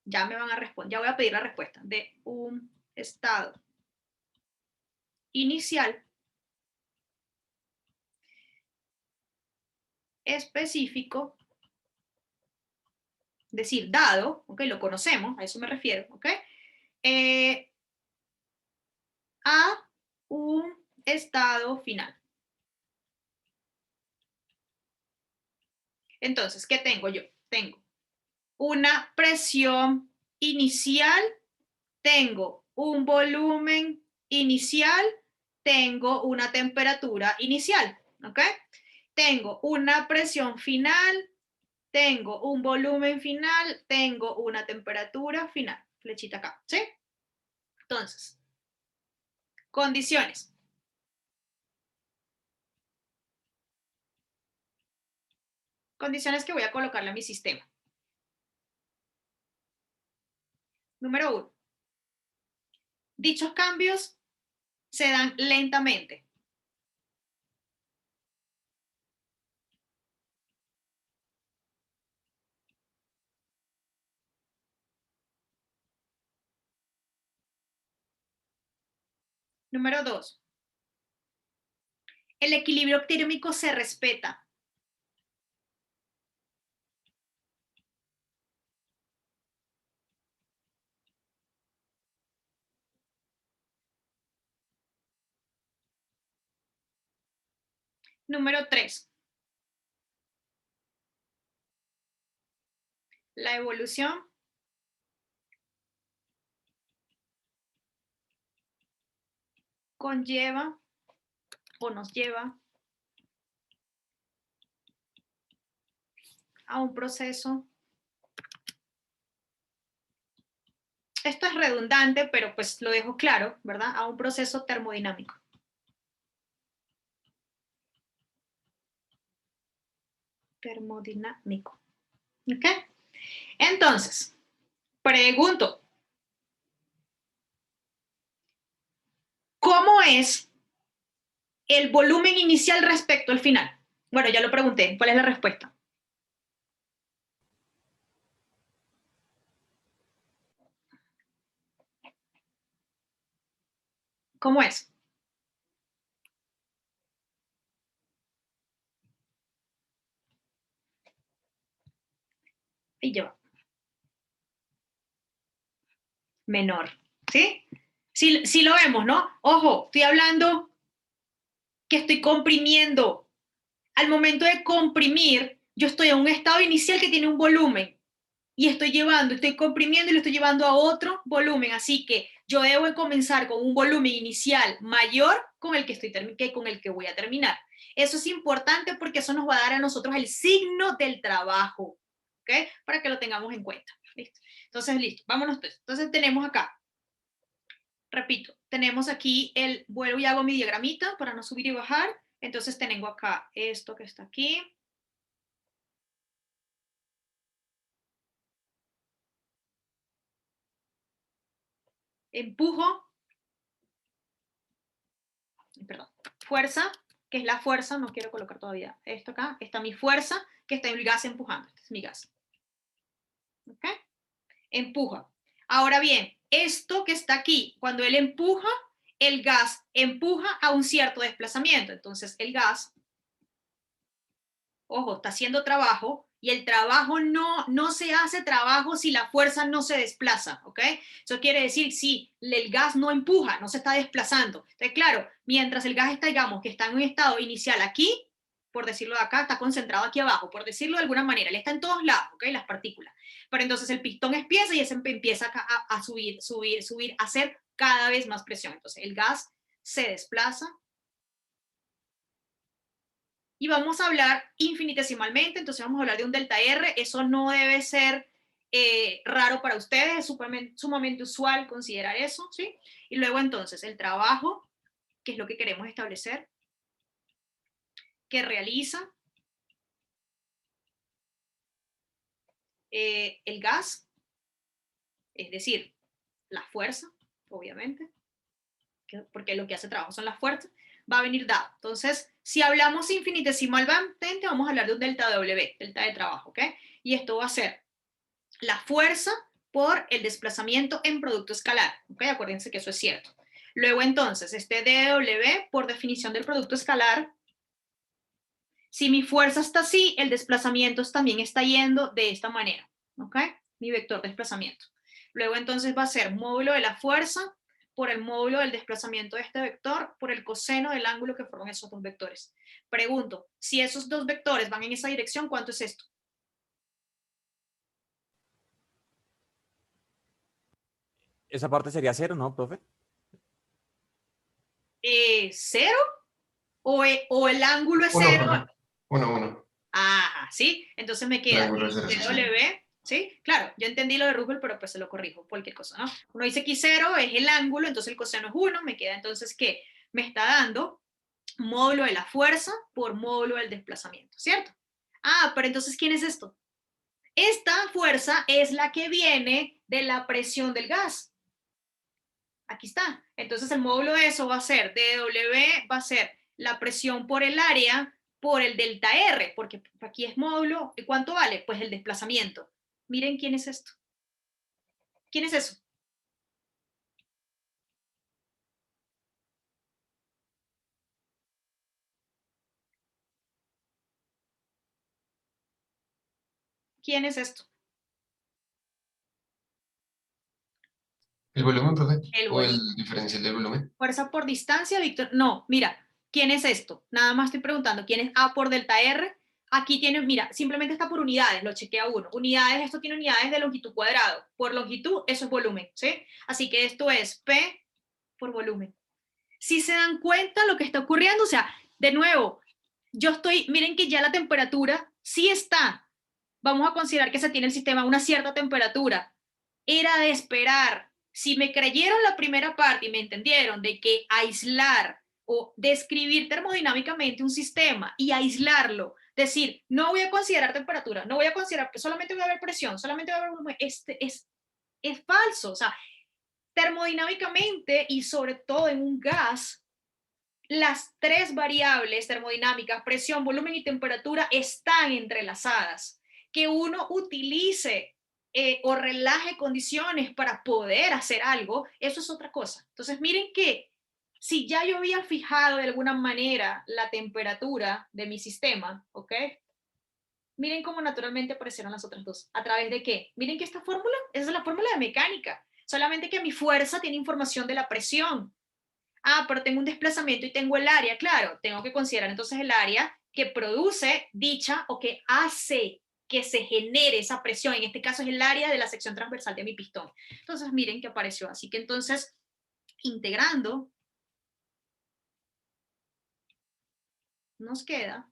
Ya me van a responder, ya voy a pedir la respuesta, de un estado inicial específico, decir, dado, ¿ok? Lo conocemos, a eso me refiero, ¿ok? A un estado final. Entonces, ¿qué tengo yo? Tengo una presión inicial, tengo un volumen inicial, tengo una temperatura inicial, ¿ok? Tengo una presión final, tengo un volumen final, tengo una temperatura final. Flechita acá, ¿sí? Entonces, condiciones. Condiciones que voy a colocarle a mi sistema. Número 1. Dichos cambios se dan lentamente. Número 2. El equilibrio térmico se respeta. Número 3. La evolución conlleva o nos lleva a un proceso. Esto es redundante, pero pues lo dejo claro, ¿verdad? A un proceso termodinámico. Termodinámico. ¿Ok? Entonces, pregunto, ¿cómo es el volumen inicial respecto al final? Bueno, ya lo pregunté. ¿Cuál es la respuesta? ¿Cómo es? Y yo. Menor. ¿Sí? Sí lo vemos, ¿no? Ojo, estoy hablando que estoy comprimiendo. Al momento de comprimir, yo estoy en un estado inicial que tiene un volumen y estoy comprimiendo y lo estoy llevando a otro volumen. Así que yo debo comenzar con un volumen inicial mayor con el que voy a terminar. Eso es importante porque eso nos va a dar a nosotros el signo del trabajo, ¿ok? Para que lo tengamos en cuenta. ¿Listo? Entonces, listo, vámonos. Entonces tenemos acá, repito, tenemos aquí vuelvo y hago mi diagramita para no subir y bajar. Entonces tengo acá esto que está aquí. Empujo, perdón, fuerza, que es la fuerza, no quiero colocar todavía esto acá, está mi fuerza, que está el gas empujando, este es mi gas. ¿Ok? Empuja. Ahora bien, esto que está aquí, cuando él empuja, el gas empuja a un cierto desplazamiento, entonces el gas, ojo, está haciendo trabajo, y el trabajo no se hace trabajo si la fuerza no se desplaza, ¿ok? Eso quiere decir si el gas no empuja, no se está desplazando. Entonces, claro, mientras el gas está, digamos, que está en un estado inicial aquí, por decirlo de acá, está concentrado aquí abajo, por decirlo de alguna manera, él está en todos lados, ¿ok? Las partículas. Pero entonces el pistón empieza y ese empieza a subir, a hacer cada vez más presión. Entonces el gas se desplaza, y vamos a hablar infinitesimalmente, entonces vamos a hablar de un delta R, eso no debe ser raro para ustedes, es sumamente usual considerar eso, ¿sí? Y luego entonces el trabajo, que es lo que queremos establecer, que realiza el gas, es decir, la fuerza, obviamente, porque lo que hace trabajo son las fuerzas, va a venir dado. Entonces, si hablamos infinitesimalmente, vamos a hablar de un delta W, delta de trabajo, ¿ok? Y esto va a ser la fuerza por el desplazamiento en producto escalar, ¿ok? Acuérdense que eso es cierto. Luego, entonces, este dW, por definición del producto escalar, si mi fuerza está así, el desplazamiento también está yendo de esta manera, ¿ok? Mi vector de desplazamiento. Luego, entonces, va a ser módulo de la fuerza por el módulo del desplazamiento de este vector por el coseno del ángulo que forman esos dos vectores. Pregunto, si esos dos vectores van en esa dirección, ¿cuánto es esto? Esa parte sería cero, ¿no, profe? ¿Cero? ¿O el ángulo es Uno, cero? profe. Uno. Ajá, ¿sí? Entonces me El queda ángulo de cero, sí, sí. W, ¿sí? Claro, yo entendí lo de Rugel, pero pues se lo corrijo, cualquier cosa, ¿no? Uno dice que 0 es el ángulo, entonces el coseno es 1, me queda entonces que me está dando módulo de la fuerza por módulo del desplazamiento, ¿cierto? Ah, pero entonces, ¿quién es esto? Esta fuerza es la que viene de la presión del gas. Aquí está. Entonces el módulo de eso va a ser, dW va a ser la presión por el área por el delta R, porque aquí es módulo, ¿cuánto vale? Pues el desplazamiento. Miren quién es esto. ¿Quién es eso? ¿Quién es esto? ¿El volumen, profe? El ¿O volumen. el diferencial del volumen? Fuerza por distancia, Víctor. No, mira, ¿quién es esto? Nada más estoy preguntando, ¿quién es A por delta R? Aquí tienes, mira, simplemente está por unidades, lo chequea uno. Unidades, esto tiene unidades de longitud cuadrado. Por longitud, eso es volumen, ¿sí? Así que esto es P por volumen. Si se dan cuenta lo que está ocurriendo, o sea, de nuevo, miren que ya la temperatura sí está. Vamos a considerar que se tiene el sistema a una cierta temperatura. Era de esperar. Si me creyeron la primera parte y me entendieron de que aislar o describir termodinámicamente un sistema y aislarlo, decir, no voy a considerar temperatura, no voy a considerar, solamente voy a ver presión, solamente voy a ver volumen, es falso. O sea, termodinámicamente y sobre todo en un gas, las tres variables termodinámicas, presión, volumen y temperatura, están entrelazadas. Que uno utilice o relaje condiciones para poder hacer algo, eso es otra cosa. Entonces, miren que si ya yo había fijado de alguna manera la temperatura de mi sistema, ¿ok? Miren cómo naturalmente aparecieron las otras dos. ¿A través de qué? Miren que esta fórmula, esa es la fórmula de mecánica. Solamente que mi fuerza tiene información de la presión. Ah, pero tengo un desplazamiento y tengo el área. Claro, tengo que considerar entonces el área que produce dicha o que hace que se genere esa presión. En este caso es el área de la sección transversal de mi pistón. Entonces miren que apareció. Así que entonces, integrando, nos queda,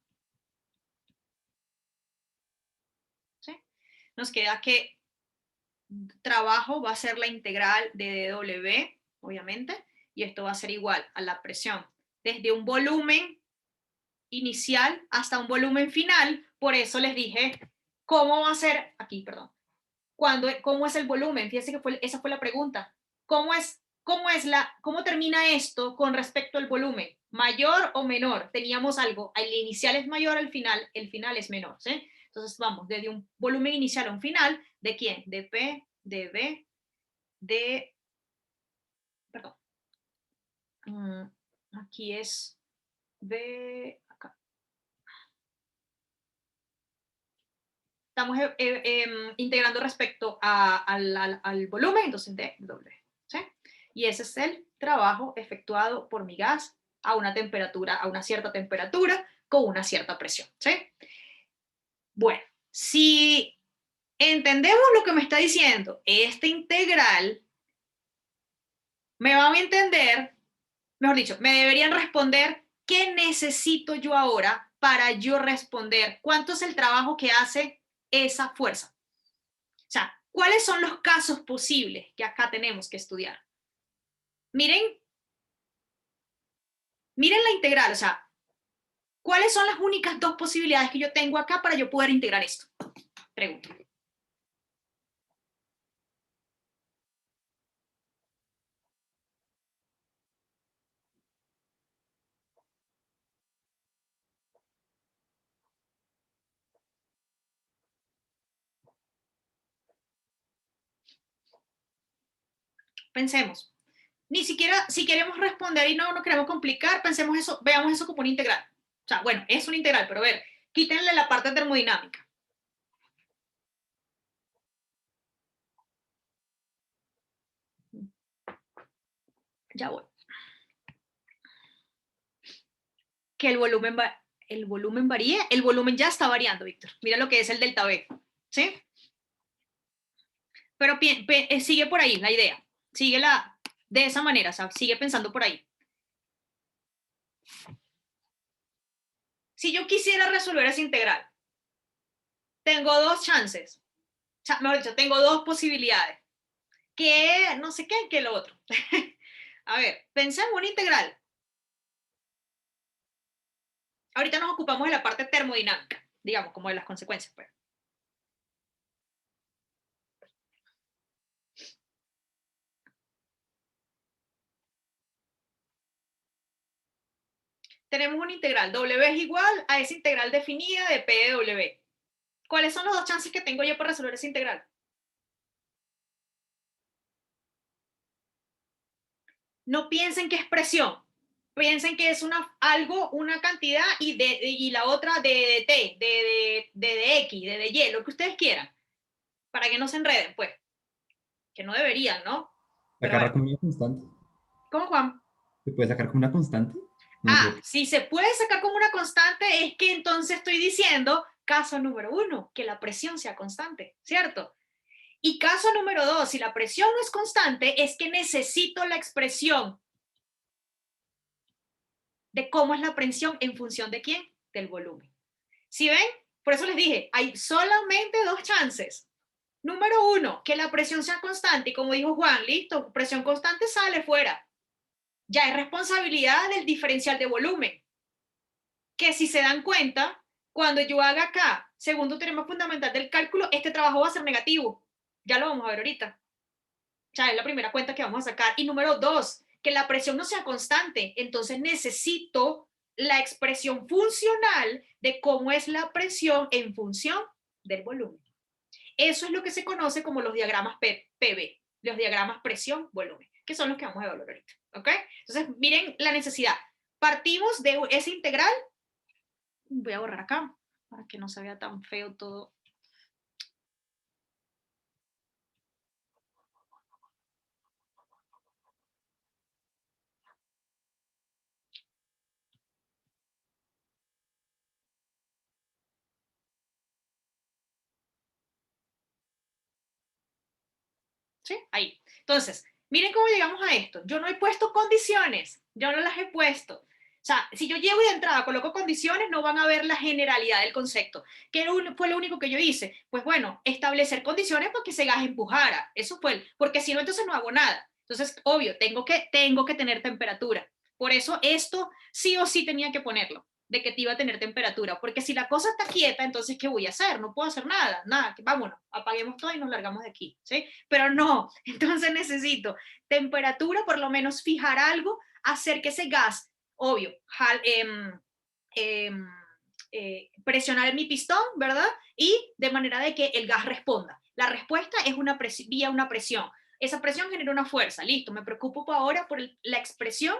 ¿sí? Nos queda que trabajo va a ser la integral de dw, obviamente, y esto va a ser igual a la presión desde un volumen inicial hasta un volumen final. Por eso les dije cómo va a ser, aquí, perdón, cómo es el volumen. Fíjense que esa fue la pregunta. ¿Cómo termina esto con respecto al volumen? ¿Mayor o menor? Teníamos algo, el inicial es mayor al final, el final es menor, ¿sí? Entonces vamos, desde un volumen inicial a un final, ¿de quién? De P, de B, de, perdón, aquí es B, acá. Estamos integrando respecto al volumen, entonces de W, ¿sí? Y ese es el trabajo efectuado por mi gas a una temperatura, a una cierta temperatura, con una cierta presión, ¿sí? Bueno, si entendemos lo que me está diciendo este integral, me van a entender, mejor dicho, me deberían responder qué necesito yo ahora para yo responder cuánto es el trabajo que hace esa fuerza. O sea, ¿cuáles son los casos posibles que acá tenemos que estudiar? Miren, miren la integral, o sea, ¿cuáles son las únicas dos posibilidades que yo tengo acá para yo poder integrar esto? Pregunto. Pensemos. Ni siquiera, si queremos responder y no queremos complicar, pensemos eso, veamos eso como una integral. O sea, bueno, es una integral, pero a ver, quítenle la parte termodinámica. Ya voy. Que el volumen varíe, el volumen ya está variando, Víctor. Mira lo que es el delta B, ¿sí? Pero sigue por ahí la idea, sigue de esa manera, o sea, sigue pensando por ahí. Si yo quisiera resolver esa integral, tengo dos chances, o sea, mejor dicho, tengo dos posibilidades, que no sé qué, que lo otro. A ver, pensemos en una integral. Ahorita nos ocupamos de la parte termodinámica, digamos, como de las consecuencias, pues. Tenemos una integral, W es igual a esa integral definida de P de W. ¿Cuáles son las dos chances que tengo yo para resolver esa integral? No piensen que es presión, piensen que es una cantidad y la otra de T, de X, de Y, lo que ustedes quieran, para que no se enreden, pues, que no deberían, ¿no? Pero Sacarla bueno, como una constante. ¿cómo, Juan? ¿Se puede sacar como una constante? No Ah, sé. si se puede sacar como una constante, es que entonces estoy diciendo, caso número 1, que la presión sea constante, ¿cierto? Y caso número 2, si la presión no es constante, es que necesito la expresión de cómo es la presión en función de quién, del volumen. ¿Sí ven? Por eso les dije, hay solamente dos chances. Número 1, que la presión sea constante y como dijo Juan, listo, presión constante sale fuera. Ya es responsabilidad del diferencial de volumen. Que si se dan cuenta, cuando yo haga acá, segundo teorema fundamental del cálculo, este trabajo va a ser negativo. Ya lo vamos a ver ahorita. O sea, es la primera cuenta que vamos a sacar. Y número 2, que la presión no sea constante. Entonces necesito la expresión funcional de cómo es la presión en función del volumen. Eso es lo que se conoce como los diagramas PV, los diagramas presión-volumen, que son los que vamos a evaluar ahorita. ¿Ok? Entonces, miren la necesidad. Partimos de esa integral. Voy a borrar acá para que no se vea tan feo todo. ¿Sí? Ahí. Entonces, miren cómo llegamos a esto. Yo no he puesto condiciones, yo no las he puesto. O sea, si yo llego y de entrada coloco condiciones, no van a ver la generalidad del concepto. ¿Qué fue lo único que yo hice? Pues bueno, establecer condiciones para que ese gas empujara. Eso fue, porque si no, entonces no hago nada. Entonces, obvio, tengo que tener temperatura. Por eso esto sí o sí tenía que ponerlo, de que te iba a tener temperatura. Porque si la cosa está quieta, entonces, ¿qué voy a hacer? No puedo hacer nada, nada. Vámonos, apaguemos todo y nos largamos de aquí, ¿sí? Pero no, entonces necesito temperatura, por lo menos fijar algo, hacer que ese gas, obvio, presionar mi pistón, ¿verdad? Y de manera de que el gas responda. La respuesta es vía una presión. Esa presión genera una fuerza. Listo, me preocupo ahora por la expresión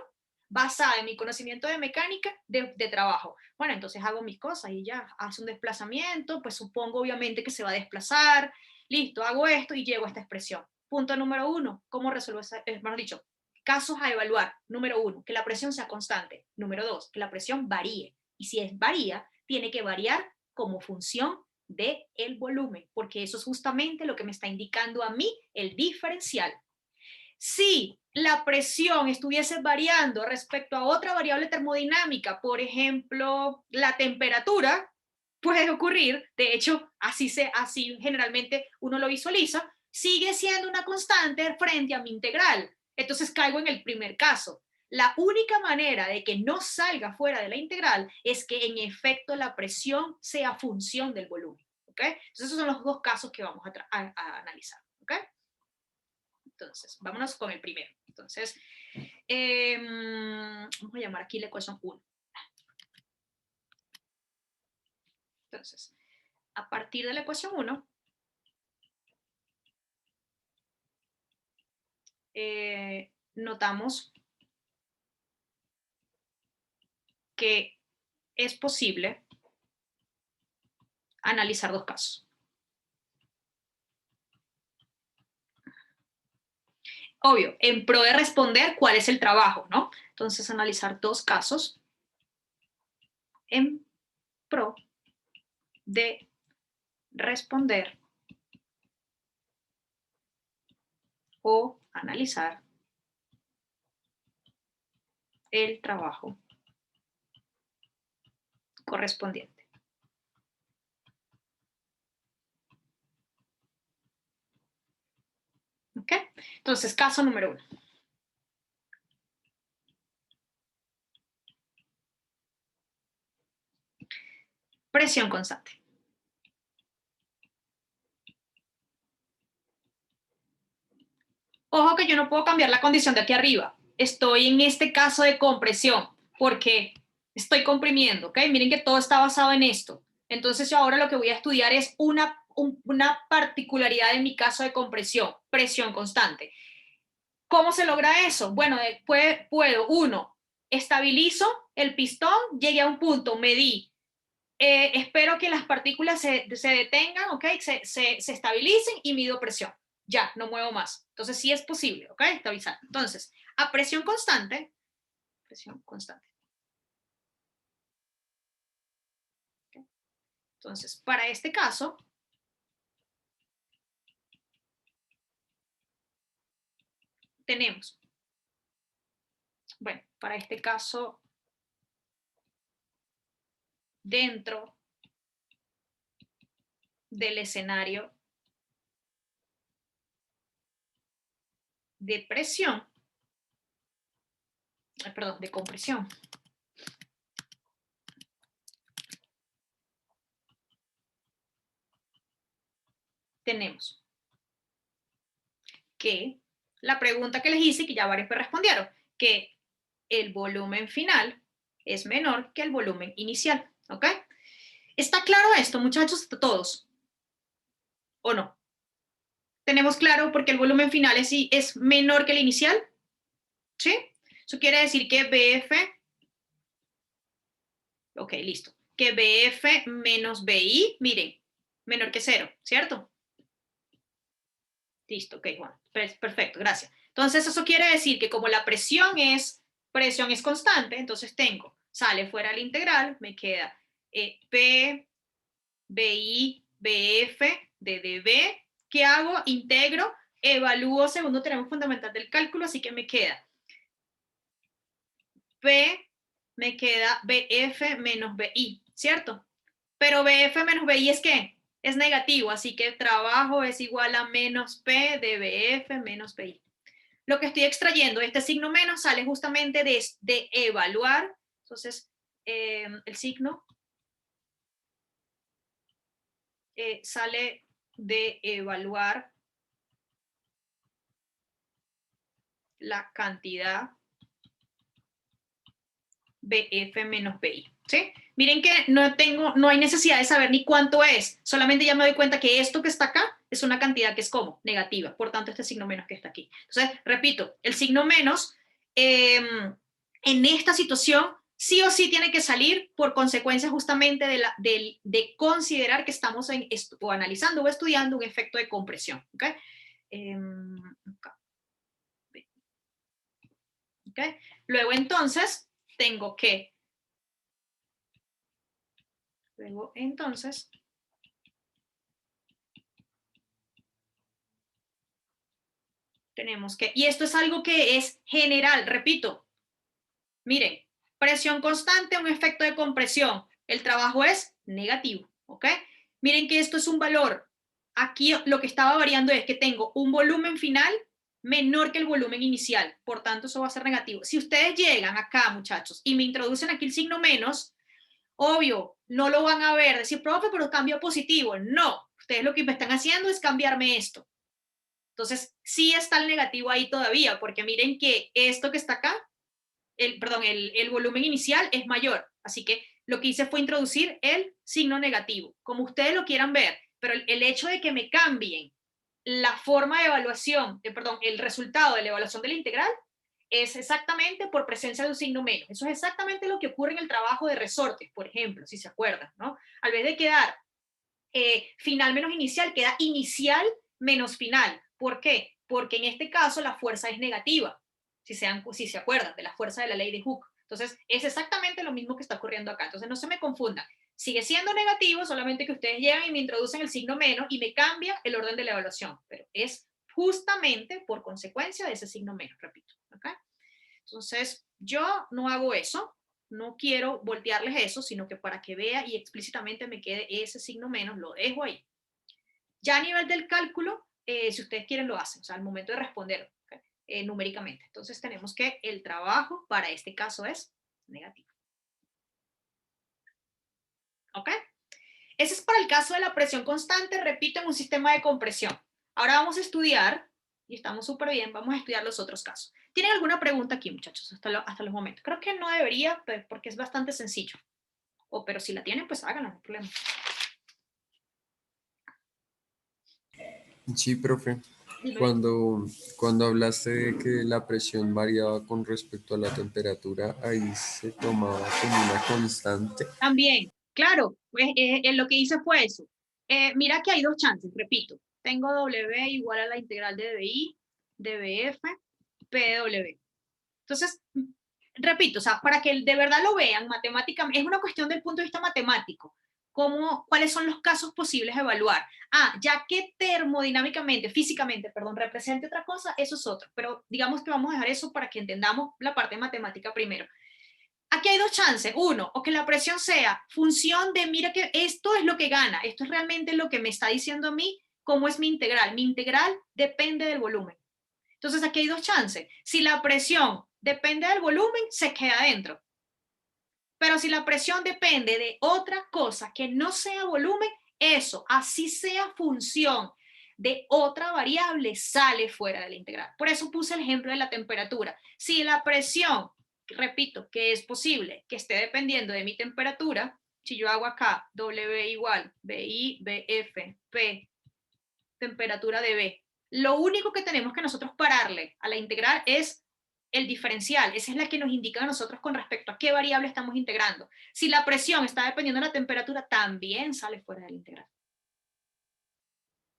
basada en mi conocimiento de mecánica de trabajo. Bueno, entonces hago mis cosas y ya, hace un desplazamiento, pues supongo obviamente que se va a desplazar. Listo, hago esto y llego a esta expresión. Punto número 1, ¿cómo resuelvo esa? Mejor dicho, casos a evaluar. Número 1, que la presión sea constante. Número 2, que la presión varíe. Y si varía, tiene que variar como función del volumen, porque eso es justamente lo que me está indicando a mí el diferencial. Si la presión estuviese variando respecto a otra variable termodinámica, por ejemplo, la temperatura, puede ocurrir, de hecho, así generalmente uno lo visualiza, sigue siendo una constante frente a mi integral. Entonces caigo en el primer caso. La única manera de que no salga fuera de la integral es que en efecto la presión sea función del volumen. ¿Okay? Entonces esos son los dos casos que vamos a analizar. ¿Okay? Entonces, vámonos con el primero. Entonces, vamos a llamar aquí la ecuación 1. Entonces, a partir de la ecuación 1, notamos que es posible analizar dos casos. Obvio, en pro de responder cuál es el trabajo, ¿no? Entonces, analizar dos casos en pro de responder o analizar el trabajo correspondiente. ¿Ok? Entonces, caso número 1. Presión constante. Ojo que yo no puedo cambiar la condición de aquí arriba. Estoy en este caso de compresión porque estoy comprimiendo, ¿ok? Miren que todo está basado en esto. Entonces yo ahora lo que voy a estudiar es una particularidad en mi caso de compresión, presión constante. ¿Cómo se logra eso? Bueno, puedo, uno, estabilizo el pistón, llegué a un punto, medí, espero que las partículas se detengan, ¿ok? Se estabilicen y mido presión. Ya, no muevo más. Entonces sí es posible, ¿ok? Estabilizar. Entonces, a presión constante. ¿Okay? Entonces, para este caso, tenemos, bueno, para este caso, dentro del escenario de presión, perdón, de compresión, tenemos que la pregunta que les hice, que ya varios me respondieron, que el volumen final es menor que el volumen inicial, ¿ok? ¿Está claro esto, muchachos, todos? ¿O no? ¿Tenemos claro porque el volumen final es menor que el inicial? ¿Sí? Eso quiere decir que BF, ok, listo, que BF menos BI, miren, menor que 0, ¿cierto? Listo, ok, bueno, perfecto, gracias. Entonces eso quiere decir que como la presión es constante, entonces tengo, sale fuera la integral, me queda P, BI, BF, de DB, ¿qué hago? Integro, evalúo segundo teorema fundamental del cálculo, así que me queda B, me queda BF menos BI, ¿cierto? Pero BF menos BI es ¿qué? Es negativo, así que trabajo es igual a menos P de BF menos BI. Lo que estoy extrayendo, este signo menos, sale justamente de evaluar. Entonces, el signo sale de evaluar la cantidad BF menos BI, ¿sí? Miren que no hay necesidad de saber ni cuánto es, solamente ya me doy cuenta que esto que está acá es una cantidad que es como negativa, por tanto este signo menos que está aquí. Entonces, repito, el signo menos en esta situación sí o sí tiene que salir por consecuencia justamente de considerar que estamos o analizando o estudiando un efecto de compresión, ¿ok? ¿Okay? Luego entonces tengo que tenemos que, y esto es algo que es general, repito, miren, presión constante, un efecto de compresión, el trabajo es negativo, ¿ok? Miren que esto es un valor, aquí lo que estaba variando es que tengo un volumen final menor que el volumen inicial, por tanto eso va a ser negativo. Si ustedes llegan acá, muchachos, y me introducen aquí el signo menos, obvio, no lo van a ver, decir, profe, pero cambio positivo. No, ustedes lo que me están haciendo es cambiarme esto. Entonces, sí está el negativo ahí todavía, porque miren que esto que está acá, el volumen inicial es mayor. Así que lo que hice fue introducir el signo negativo, como ustedes lo quieran ver, pero el hecho de que me cambien la forma de evaluación, el resultado de la evaluación de la integral, es exactamente por presencia de un signo menos. Eso es exactamente lo que ocurre en el trabajo de resortes, por ejemplo, si se acuerdan, ¿no? Al vez de quedar final menos inicial, queda inicial menos final. ¿Por qué? Porque en este caso la fuerza es negativa, si se acuerdan de la fuerza de la ley de Hooke. Entonces, es exactamente lo mismo que está ocurriendo acá. Entonces, no se me confundan. Sigue siendo negativo, solamente que ustedes llegan y me introducen el signo menos y me cambia el orden de la evaluación. Pero es justamente por consecuencia de ese signo menos, repito. ¿Okay? Entonces, yo no hago eso, no quiero voltearles eso, sino que para que vea y explícitamente me quede ese signo menos, lo dejo ahí. Ya a nivel del cálculo, si ustedes quieren lo hacen, o sea, al momento de responder numéricamente. Entonces tenemos que el trabajo para este caso es negativo. ¿Ok? Ese es para el caso de la presión constante, repito, en un sistema de compresión. Ahora vamos a estudiar, y estamos súper bien, vamos a estudiar los otros casos. ¿Tienen alguna pregunta aquí, muchachos, hasta los momentos? Creo que no debería, porque es bastante sencillo. Pero si la tienen, pues háganlo, no hay problema. Sí, profe. Dime. Cuando hablaste de que la presión variaba con respecto a la temperatura, ahí se tomaba como una constante. También, claro, pues, lo que hice fue eso. Mira que hay dos chances, repito. Tengo W igual a la integral de dBi, dBf, PW. Entonces, repito, o sea, para que de verdad lo vean matemáticamente, es una cuestión del punto de vista matemático. ¿Cuáles son los casos posibles a evaluar? Ya que termodinámicamente, físicamente, perdón, represente otra cosa, eso es otro. Pero digamos que vamos a dejar eso para que entendamos la parte matemática primero. Aquí hay dos chances. Uno, o que la presión sea función de, mira que esto es lo que gana, esto es realmente lo que me está diciendo a mí cómo es mi integral. Mi integral depende del volumen. Entonces aquí hay dos chances. Si la presión depende del volumen, se queda adentro. Pero si la presión depende de otra cosa que no sea volumen, eso, así sea función de otra variable, sale fuera de la integral. Por eso puse el ejemplo de la temperatura. Si la presión, repito, que es posible que esté dependiendo de mi temperatura, si yo hago acá W igual BI, BF, P, temperatura de B, lo único que tenemos que nosotros pararle a la integral es el diferencial. Esa es la que nos indica a nosotros con respecto a qué variable estamos integrando. Si la presión está dependiendo de la temperatura, también sale fuera de la integral.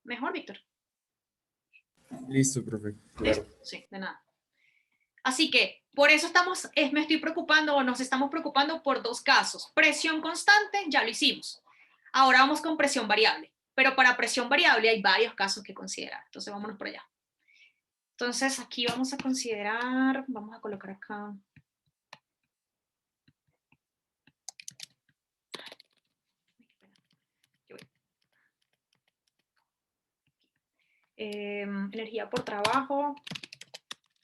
¿Mejor, Víctor? Listo, profe. Claro. Sí, de nada. Así que, por eso me estoy preocupando o nos estamos preocupando por dos casos. Presión constante, ya lo hicimos. Ahora vamos con presión variable. Pero para presión variable hay varios casos que considerar. Entonces, vámonos por allá. Entonces, aquí vamos a considerar, vamos a colocar acá. Energía por trabajo,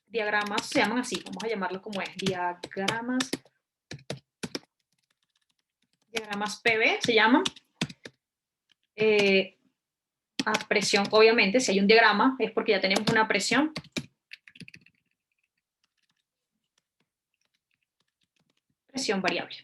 diagramas se llaman así, vamos a llamarlo como es, diagramas PV se llaman. A presión, obviamente, si hay un diagrama es porque ya tenemos una presión. Presión variable.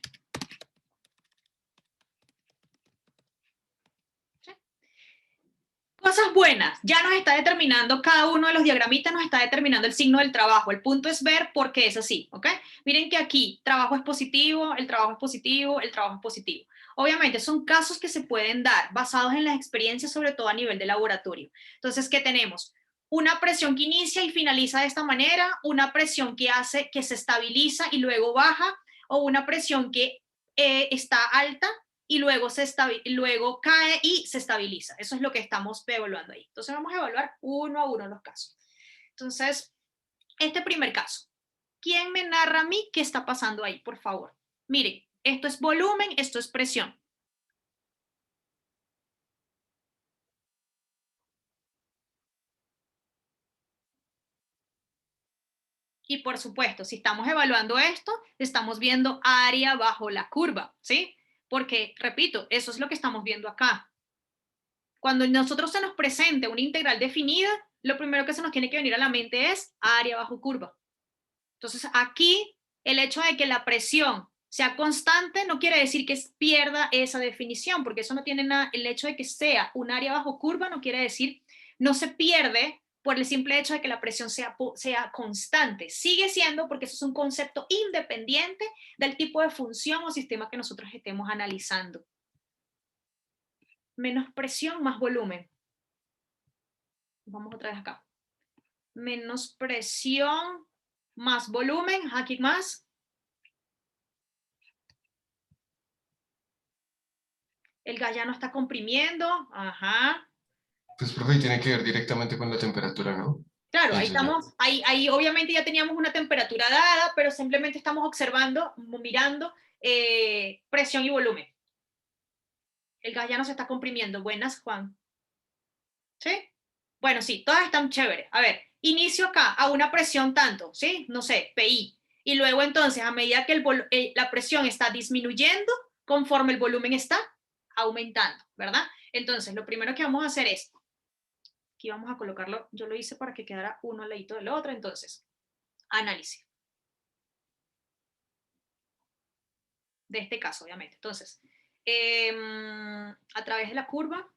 Cosas buenas, ya nos está determinando, cada uno de los diagramitas nos está determinando el signo del trabajo. El punto es ver por qué es así, ¿ok? Miren que aquí trabajo es positivo, el trabajo es positivo, el trabajo es positivo. Obviamente son casos que se pueden dar basados en las experiencias, sobre todo a nivel de laboratorio. Entonces, ¿qué tenemos? Una presión que inicia y finaliza de esta manera, una presión que hace que se estabiliza y luego baja, o una presión que está alta y luego cae y se estabiliza. Eso es lo que estamos evaluando ahí. Entonces vamos a evaluar uno a uno los casos. Entonces, este primer caso. ¿Quién me narra a mí qué está pasando ahí, por favor? Miren, esto es volumen, esto es presión. Y por supuesto, si estamos evaluando esto, estamos viendo área bajo la curva, ¿sí? Porque, repito, eso es lo que estamos viendo acá. Cuando nosotros se nos presente una integral definida, lo primero que se nos tiene que venir a la mente es área bajo curva. Entonces, aquí, el hecho de que la presión sea constante no quiere decir que pierda esa definición, porque eso no tiene nada, el hecho de que sea un área bajo curva no quiere decir, no se pierde por el simple hecho de que la presión sea constante. Sigue siendo, porque eso es un concepto independiente del tipo de función o sistema que nosotros estemos analizando. Menos presión, más volumen. Vamos otra vez acá. Menos presión, más volumen. Aquí más. El gas ya no está comprimiendo. Ajá. Pues, profe, tiene que ver directamente con la temperatura, ¿no? Claro, ahí Eso ya. estamos, ahí obviamente ya teníamos una temperatura dada, pero simplemente estamos observando, mirando presión y volumen. El gas ya no se está comprimiendo. Buenas, Juan. ¿Sí? Bueno, sí, todas están chéveres. A ver, inicio acá a una presión tanto, ¿sí? No sé, PI. Y luego entonces, a medida que la presión está disminuyendo, conforme el volumen está aumentando, ¿verdad? Entonces, lo primero que vamos a hacer es, aquí vamos a colocarlo, yo lo hice para que quedara uno al ladito del otro, entonces, análisis. De este caso, obviamente. Entonces, a través de la curva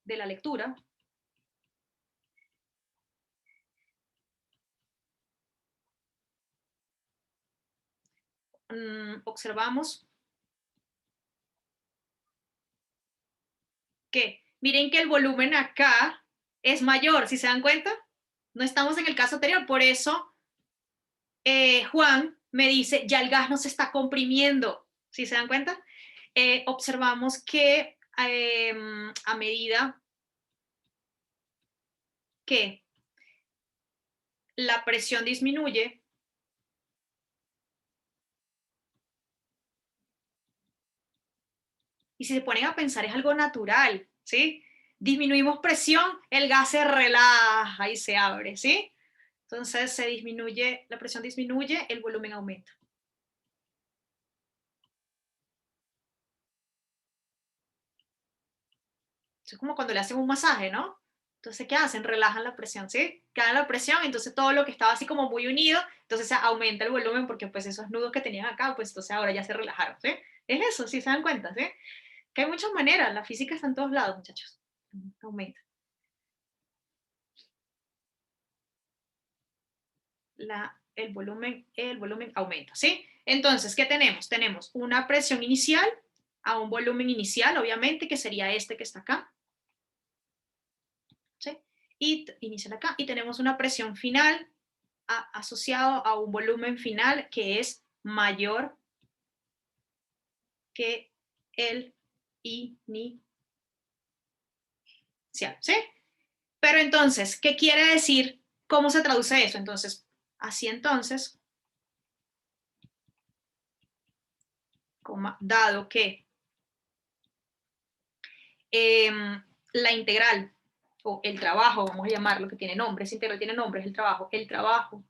de la lectura, observamos que, miren que el volumen acá es mayor, ¿sí se dan cuenta? No estamos en el caso anterior, por eso Juan me dice, ya el gas no se está comprimiendo, ¿sí se dan cuenta? Observamos que a medida que la presión disminuye, y si se ponen a pensar es algo natural, ¿sí? Disminuimos presión, el gas se relaja y se abre, ¿sí? Entonces se disminuye, la presión disminuye, el volumen aumenta. Es como cuando le hacen un masaje, ¿no? Entonces, ¿qué hacen? Relajan la presión, ¿sí? Caen la presión, entonces todo lo que estaba así como muy unido, entonces aumenta el volumen porque pues esos nudos que tenían acá, pues entonces ahora ya se relajaron, ¿sí? Es eso, ¿sí se dan cuenta, ¿sí? Que hay muchas maneras, la física está en todos lados, muchachos. Aumenta. El volumen aumenta, ¿sí? Entonces, ¿qué tenemos? Tenemos una presión inicial a un volumen inicial, obviamente, que sería este que está acá. ¿Sí? Y inicial acá. Y tenemos una presión final asociado a un volumen final que es mayor que el inicial, ¿sí? Pero entonces, ¿qué quiere decir? ¿Cómo se traduce eso? Entonces, así entonces, dado que la integral, o el trabajo, vamos a llamarlo, que tiene nombre, esa integral tiene nombre, es el trabajo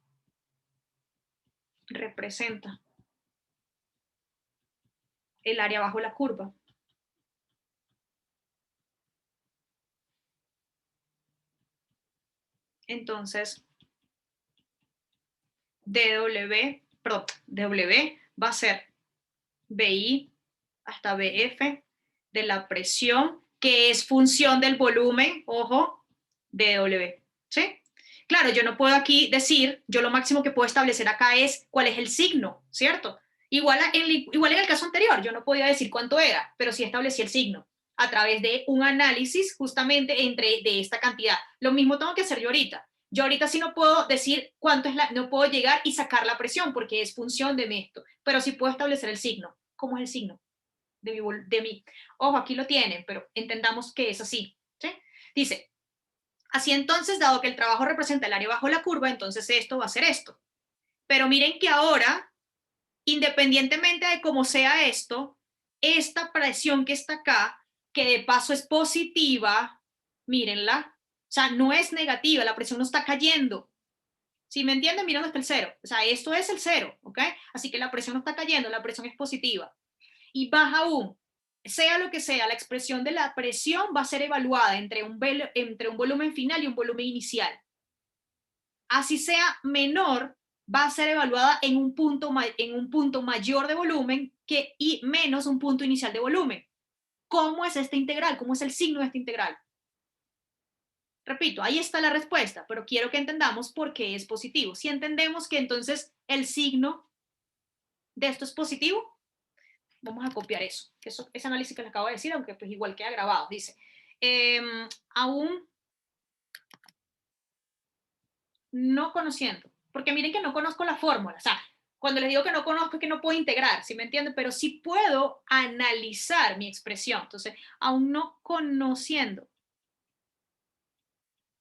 representa el área bajo la curva. Entonces, dW va a ser BI hasta BF de la presión, que es función del volumen, ojo, dW, ¿sí? Claro, yo no puedo aquí decir, yo lo máximo que puedo establecer acá es cuál es el signo, ¿cierto? Igual en el caso anterior, yo no podía decir cuánto era, pero sí establecí el signo a través de un análisis justamente de esta cantidad. Lo mismo tengo que hacer yo ahorita. Yo ahorita sí no puedo decir cuánto es no puedo llegar y sacar la presión porque es función de esto, pero sí puedo establecer el signo. ¿Cómo es el signo? De mi. Ojo, aquí lo tienen, pero entendamos que es así, ¿sí? Dice, así entonces, dado que el trabajo representa el área bajo la curva, entonces esto va a ser esto. Pero miren que ahora, independientemente de cómo sea esto, esta presión que está acá, que de paso es positiva, mírenla, o sea, no es negativa, la presión no está cayendo. ¿Sí me entienden? Miren dónde está el cero. O sea, esto es el cero, ¿ok? Así que la presión no está cayendo, la presión es positiva. Y más aún, sea lo que sea, la expresión de la presión va a ser evaluada entre un volumen final y un volumen inicial. Así sea menor, va a ser evaluada en un punto mayor de volumen y menos un punto inicial de volumen. ¿Cómo es esta integral? ¿Cómo es el signo de esta integral? Repito, ahí está la respuesta, pero quiero que entendamos por qué es positivo. Si entendemos que entonces el signo de esto es positivo, vamos a copiar eso, ese análisis que les acabo de decir, aunque pues igual queda grabado. Dice, aún no conociendo, porque miren que no conozco la fórmula, o sea, cuando les digo que no conozco es que no puedo integrar, ¿sí me entienden? Pero sí puedo analizar mi expresión. Entonces, aún no conociendo,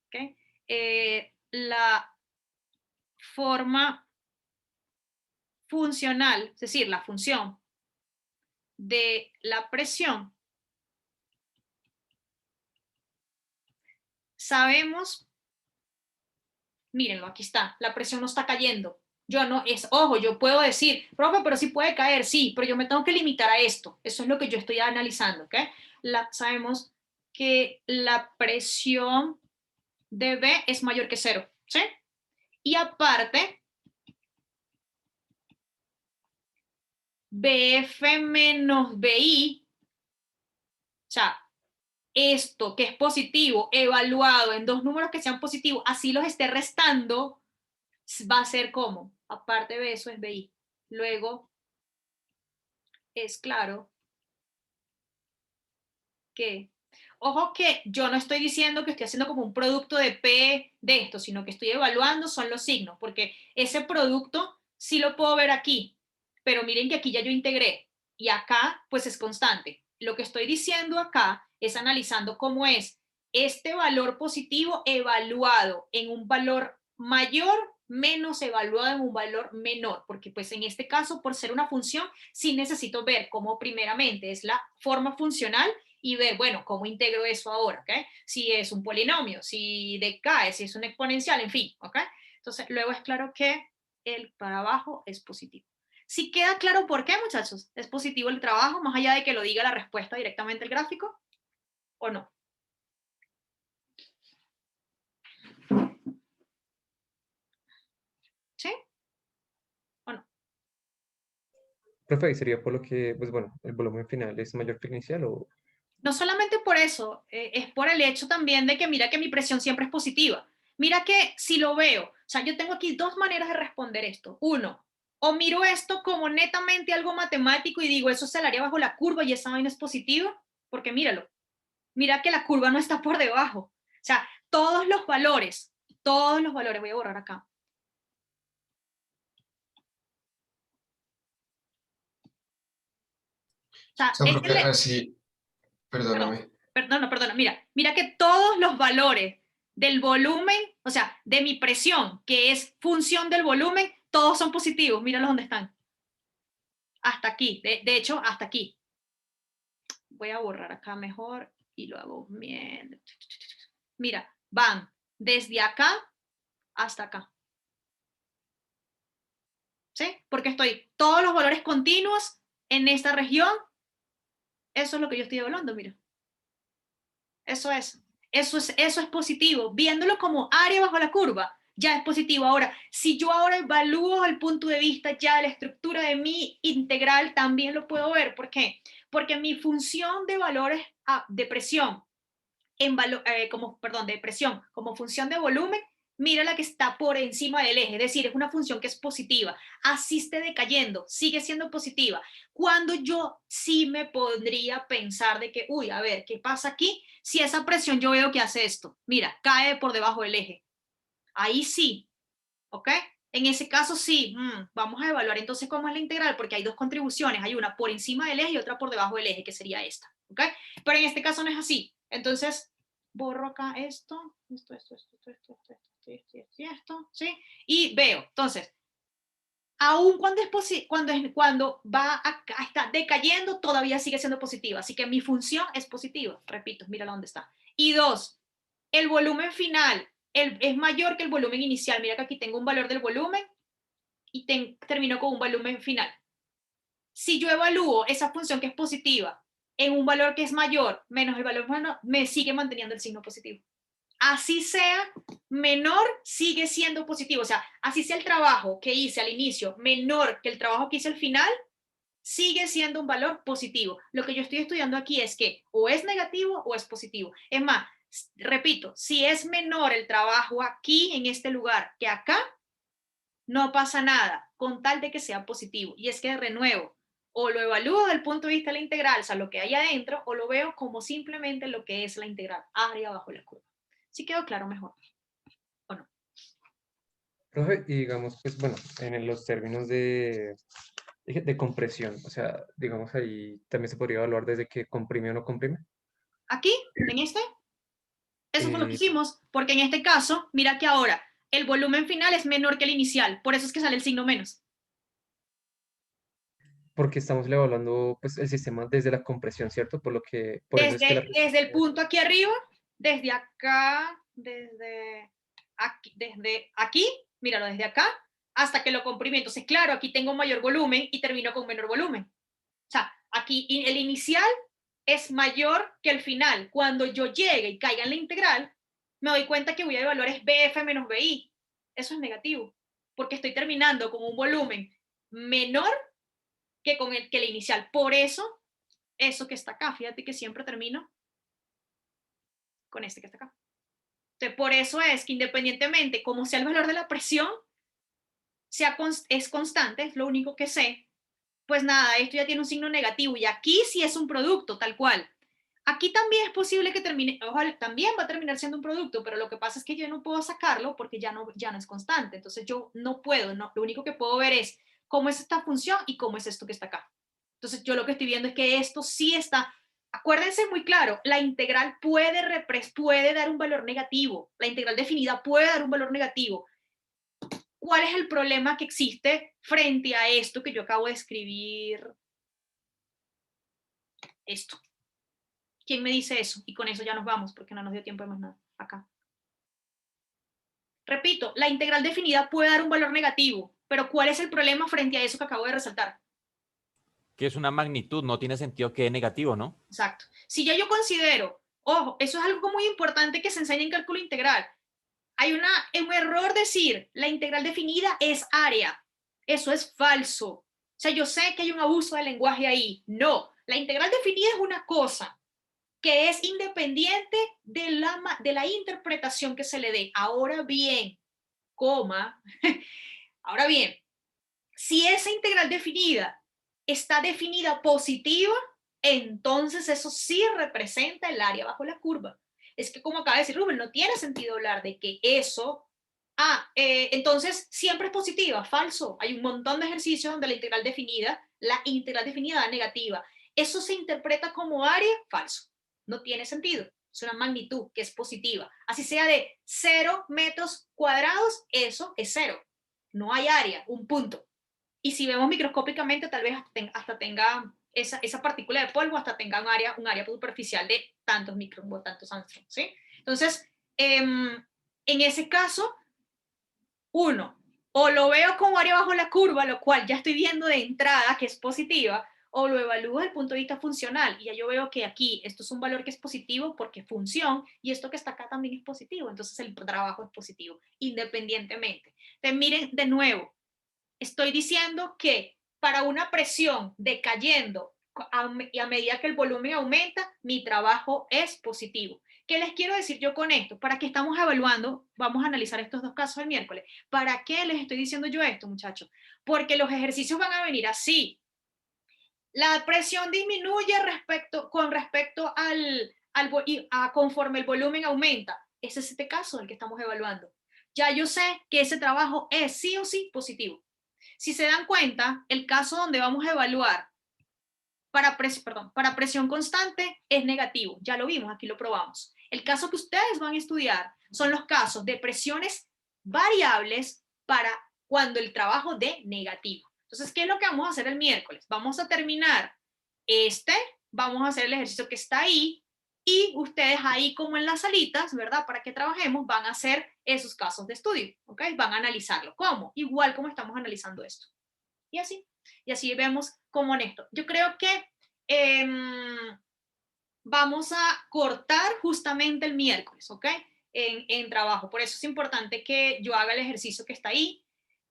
¿okay? La forma funcional, es decir, la función de la presión, sabemos, mírenlo, aquí está, la presión no está cayendo. Ojo, yo puedo decir, profe, pero sí puede caer, sí, pero yo me tengo que limitar a esto. Eso es lo que yo estoy analizando, ¿ok? Sabemos que la presión de B es mayor que 0, ¿sí? Y aparte, BF menos BI, o sea, esto que es positivo, evaluado en dos números que sean positivos, así los esté restando, va a ser como, aparte de eso es BI. Luego, es claro que, ojo que yo no estoy diciendo que estoy haciendo como un producto de P de esto, sino que estoy evaluando son los signos, porque ese producto sí lo puedo ver aquí, pero miren que aquí ya yo integré y acá pues es constante. Lo que estoy diciendo acá es analizando cómo es este valor positivo evaluado en un valor mayor menos evaluado en un valor menor, porque pues en este caso, por ser una función, sí necesito ver cómo primeramente es la forma funcional y ver, bueno, cómo integro eso ahora, ¿ok? Si es un polinomio, si decae, si es un exponencial, en fin, ¿ok? Entonces, luego es claro que el para abajo es positivo. ¿Sí queda claro por qué, muchachos? ¿Es positivo el trabajo, más allá de que lo diga la respuesta directamente el gráfico? ¿O no? ¿Sí? ¿O no? Profe, ¿y sería por lo que, pues bueno, el volumen final es mayor que el inicial o...? No solamente por eso, es por el hecho también de que mira que mi presión siempre es positiva. Mira que si lo veo, o sea, yo tengo aquí dos maneras de responder esto. Uno, o miro esto como netamente algo matemático y digo, eso es el área bajo la curva y esa vaina es positiva, porque míralo, mira que la curva no está por debajo. O sea, todos los valores, voy a borrar acá. O sea, O sea, porque así, perdón, perdóname. perdona, mira que todos los valores del volumen, o sea, de mi presión, que es función del volumen, todos son positivos. Míralos dónde están. Hasta aquí, de hecho, hasta aquí. Voy a borrar acá mejor y lo hago bien. Mira, van desde acá hasta acá. ¿Sí? Porque estoy todos los valores continuos en esta región. Eso es lo que yo estoy evaluando, mira. Eso es positivo. Viéndolo como área bajo la curva, ya es positivo. Ahora, si yo ahora evalúo el punto de vista ya de la estructura de mi integral, también lo puedo ver. ¿Por qué? Porque mi función de valores de presión, de presión como función de volumen, mira la que está por encima del eje, es decir, es una función que es positiva, así esté decayendo, sigue siendo positiva. Cuando yo sí me podría pensar de que, uy, a ver, ¿qué pasa aquí? Si esa presión yo veo que hace esto, mira, cae por debajo del eje. Ahí sí, ¿ok? En ese caso sí, vamos a evaluar entonces cómo es la integral, porque hay dos contribuciones, hay una por encima del eje y otra por debajo del eje, que sería esta, ¿ok? Pero en este caso no es así. Entonces, borro acá esto, ¿sí? Y veo, entonces, aún cuando va acá, está decayendo, todavía sigue siendo positiva. Así que mi función es positiva. Repito, mira dónde está. Y dos, el volumen final es mayor que el volumen inicial. Mira que aquí tengo un valor del volumen y termino con un volumen final. Si yo evalúo esa función que es positiva en un valor que es mayor menos el valor menor, me sigue manteniendo el signo positivo. Así sea menor, sigue siendo positivo. O sea, así sea el trabajo que hice al inicio menor que el trabajo que hice al final, sigue siendo un valor positivo. Lo que yo estoy estudiando aquí es que o es negativo o es positivo. Es más, repito, si es menor el trabajo aquí, en este lugar, que acá, no pasa nada, con tal de que sea positivo. Y es que, de nuevo, o lo evalúo desde el punto de vista de la integral, o sea, lo que hay adentro, o lo veo como simplemente lo que es la integral, área bajo la curva. ¿Sí quedó claro mejor? ¿O no? Profe, y digamos, pues bueno, en los términos de compresión, o sea, digamos ahí también se podría evaluar desde que comprime o no comprime. Aquí, en este, eso fue lo que Eh, hicimos, porque en este caso, mira que ahora el volumen final es menor que el inicial, por eso es que sale el signo menos. porque estamos evaluando pues, el sistema desde la compresión, ¿cierto? Por eso es que la presión Desde es el punto aquí arriba, desde acá, desde aquí, míralo, desde acá, hasta que lo comprime. Entonces, claro, aquí tengo mayor volumen y termino con menor volumen. O sea, aquí el inicial es mayor que el final. Cuando yo llegue y caiga en la integral, me doy cuenta que voy a evaluar es BF menos BI. Eso es negativo, porque estoy terminando con un volumen menor que con el inicial. Por eso que está acá, fíjate que siempre termino con este que está acá. Entonces, por eso es que independientemente, como sea el valor de la presión, es constante, es lo único que sé, pues nada, esto ya tiene un signo negativo y aquí sí es un producto, tal cual. Aquí también es posible que termine, ojalá, también va a terminar siendo un producto, pero lo que pasa es que yo no puedo sacarlo porque ya no es constante. Entonces yo no puedo, no, lo único que puedo ver es cómo es esta función y cómo es esto que está acá. Entonces yo lo que estoy viendo es que esto sí está, acuérdense muy claro, la integral puede dar un valor negativo, la integral definida puede dar un valor negativo. ¿Cuál es el problema que existe frente a esto que yo acabo de escribir? Esto. ¿Quién me dice eso? Y con eso ya nos vamos, porque no nos dio tiempo de más nada. Acá. Repito, la integral definida puede dar un valor negativo, pero ¿cuál es el problema frente a eso que acabo de resaltar? Que es una magnitud, no tiene sentido que dé negativo, ¿no? Exacto. Si ya yo considero, ojo, eso es algo muy importante que se enseña en cálculo integral. Hay un error decir, la integral definida es área. Eso es falso. O sea, yo sé que hay un abuso del lenguaje ahí. No, la integral definida es una cosa que es independiente de la interpretación que se le dé. Ahora bien, ahora bien, si esa integral definida está definida positiva, entonces eso sí representa el área bajo la curva. Es que como acaba de decir Rubén, no tiene sentido hablar de que eso, entonces siempre es positiva, falso. Hay un montón de ejercicios donde la integral definida da negativa. ¿Eso se interpreta como área? Falso. No tiene sentido. es una magnitud que es positiva. Así sea de 0 metros cuadrados, eso es 0. No hay área, un punto. Y si vemos microscópicamente, tal vez hasta tenga esa partícula de polvo, hasta tenga un área superficial de tantos microns o tantos angstroms, ¿sí? Entonces, en ese caso, uno, o lo veo como área bajo la curva, lo cual ya estoy viendo de entrada que es positiva, o lo evalúo desde el punto de vista funcional, y ya yo veo que aquí esto es un valor que es positivo porque es función, y esto que está acá también es positivo, entonces el trabajo es positivo, independientemente. Entonces, miren, de nuevo, estoy diciendo que para una presión decayendo y a medida que el volumen aumenta, mi trabajo es positivo. ¿Qué les quiero decir yo con esto? ¿Para qué estamos evaluando? Vamos a analizar estos dos casos el miércoles. ¿Para qué les estoy diciendo yo esto, muchachos? Porque los ejercicios van a venir así. La presión disminuye con respecto conforme el volumen aumenta. Ese es este caso el que estamos evaluando. Ya yo sé que ese trabajo es sí o sí positivo. Si se dan cuenta, el caso donde vamos a evaluar para presión constante es negativo. Ya lo vimos, aquí lo probamos. El caso que ustedes van a estudiar son los casos de presiones variables para cuando el trabajo dé negativo. Entonces, ¿qué es lo que vamos a hacer el miércoles? Vamos a terminar vamos a hacer el ejercicio que está ahí, y ustedes ahí como en las salitas, ¿verdad? Para que trabajemos, van a hacer esos casos de estudio, ¿ok? Van a analizarlo. ¿Cómo? Igual como estamos analizando esto. Y así vemos cómo en esto. Yo creo que vamos a cortar justamente el miércoles, ¿ok? En trabajo. Por eso es importante que yo haga el ejercicio que está ahí.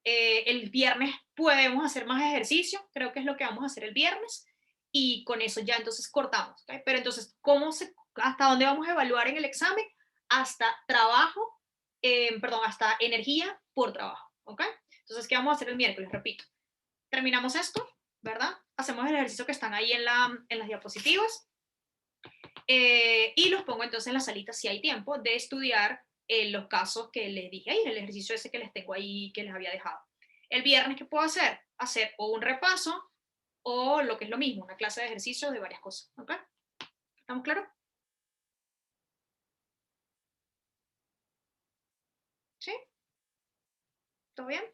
El viernes podemos hacer más ejercicio, creo que es lo que vamos a hacer el viernes, y con eso ya entonces cortamos, ¿ok? Pero entonces, ¿hasta dónde vamos a evaluar en el examen? Hasta trabajo, hasta energía por trabajo, ¿ok? Entonces, ¿qué vamos a hacer el miércoles? Repito, terminamos esto, ¿verdad? Hacemos el ejercicio que están ahí en las diapositivas, y los pongo entonces en la salita si hay tiempo de estudiar los casos que les dije ahí, el ejercicio ese que les tengo ahí, que les había dejado. El viernes, ¿qué puedo hacer? Hacer o un repaso o lo que es lo mismo, una clase de ejercicios de varias cosas. ¿Ok? ¿Estamos claros? ¿Sí? ¿Todo bien?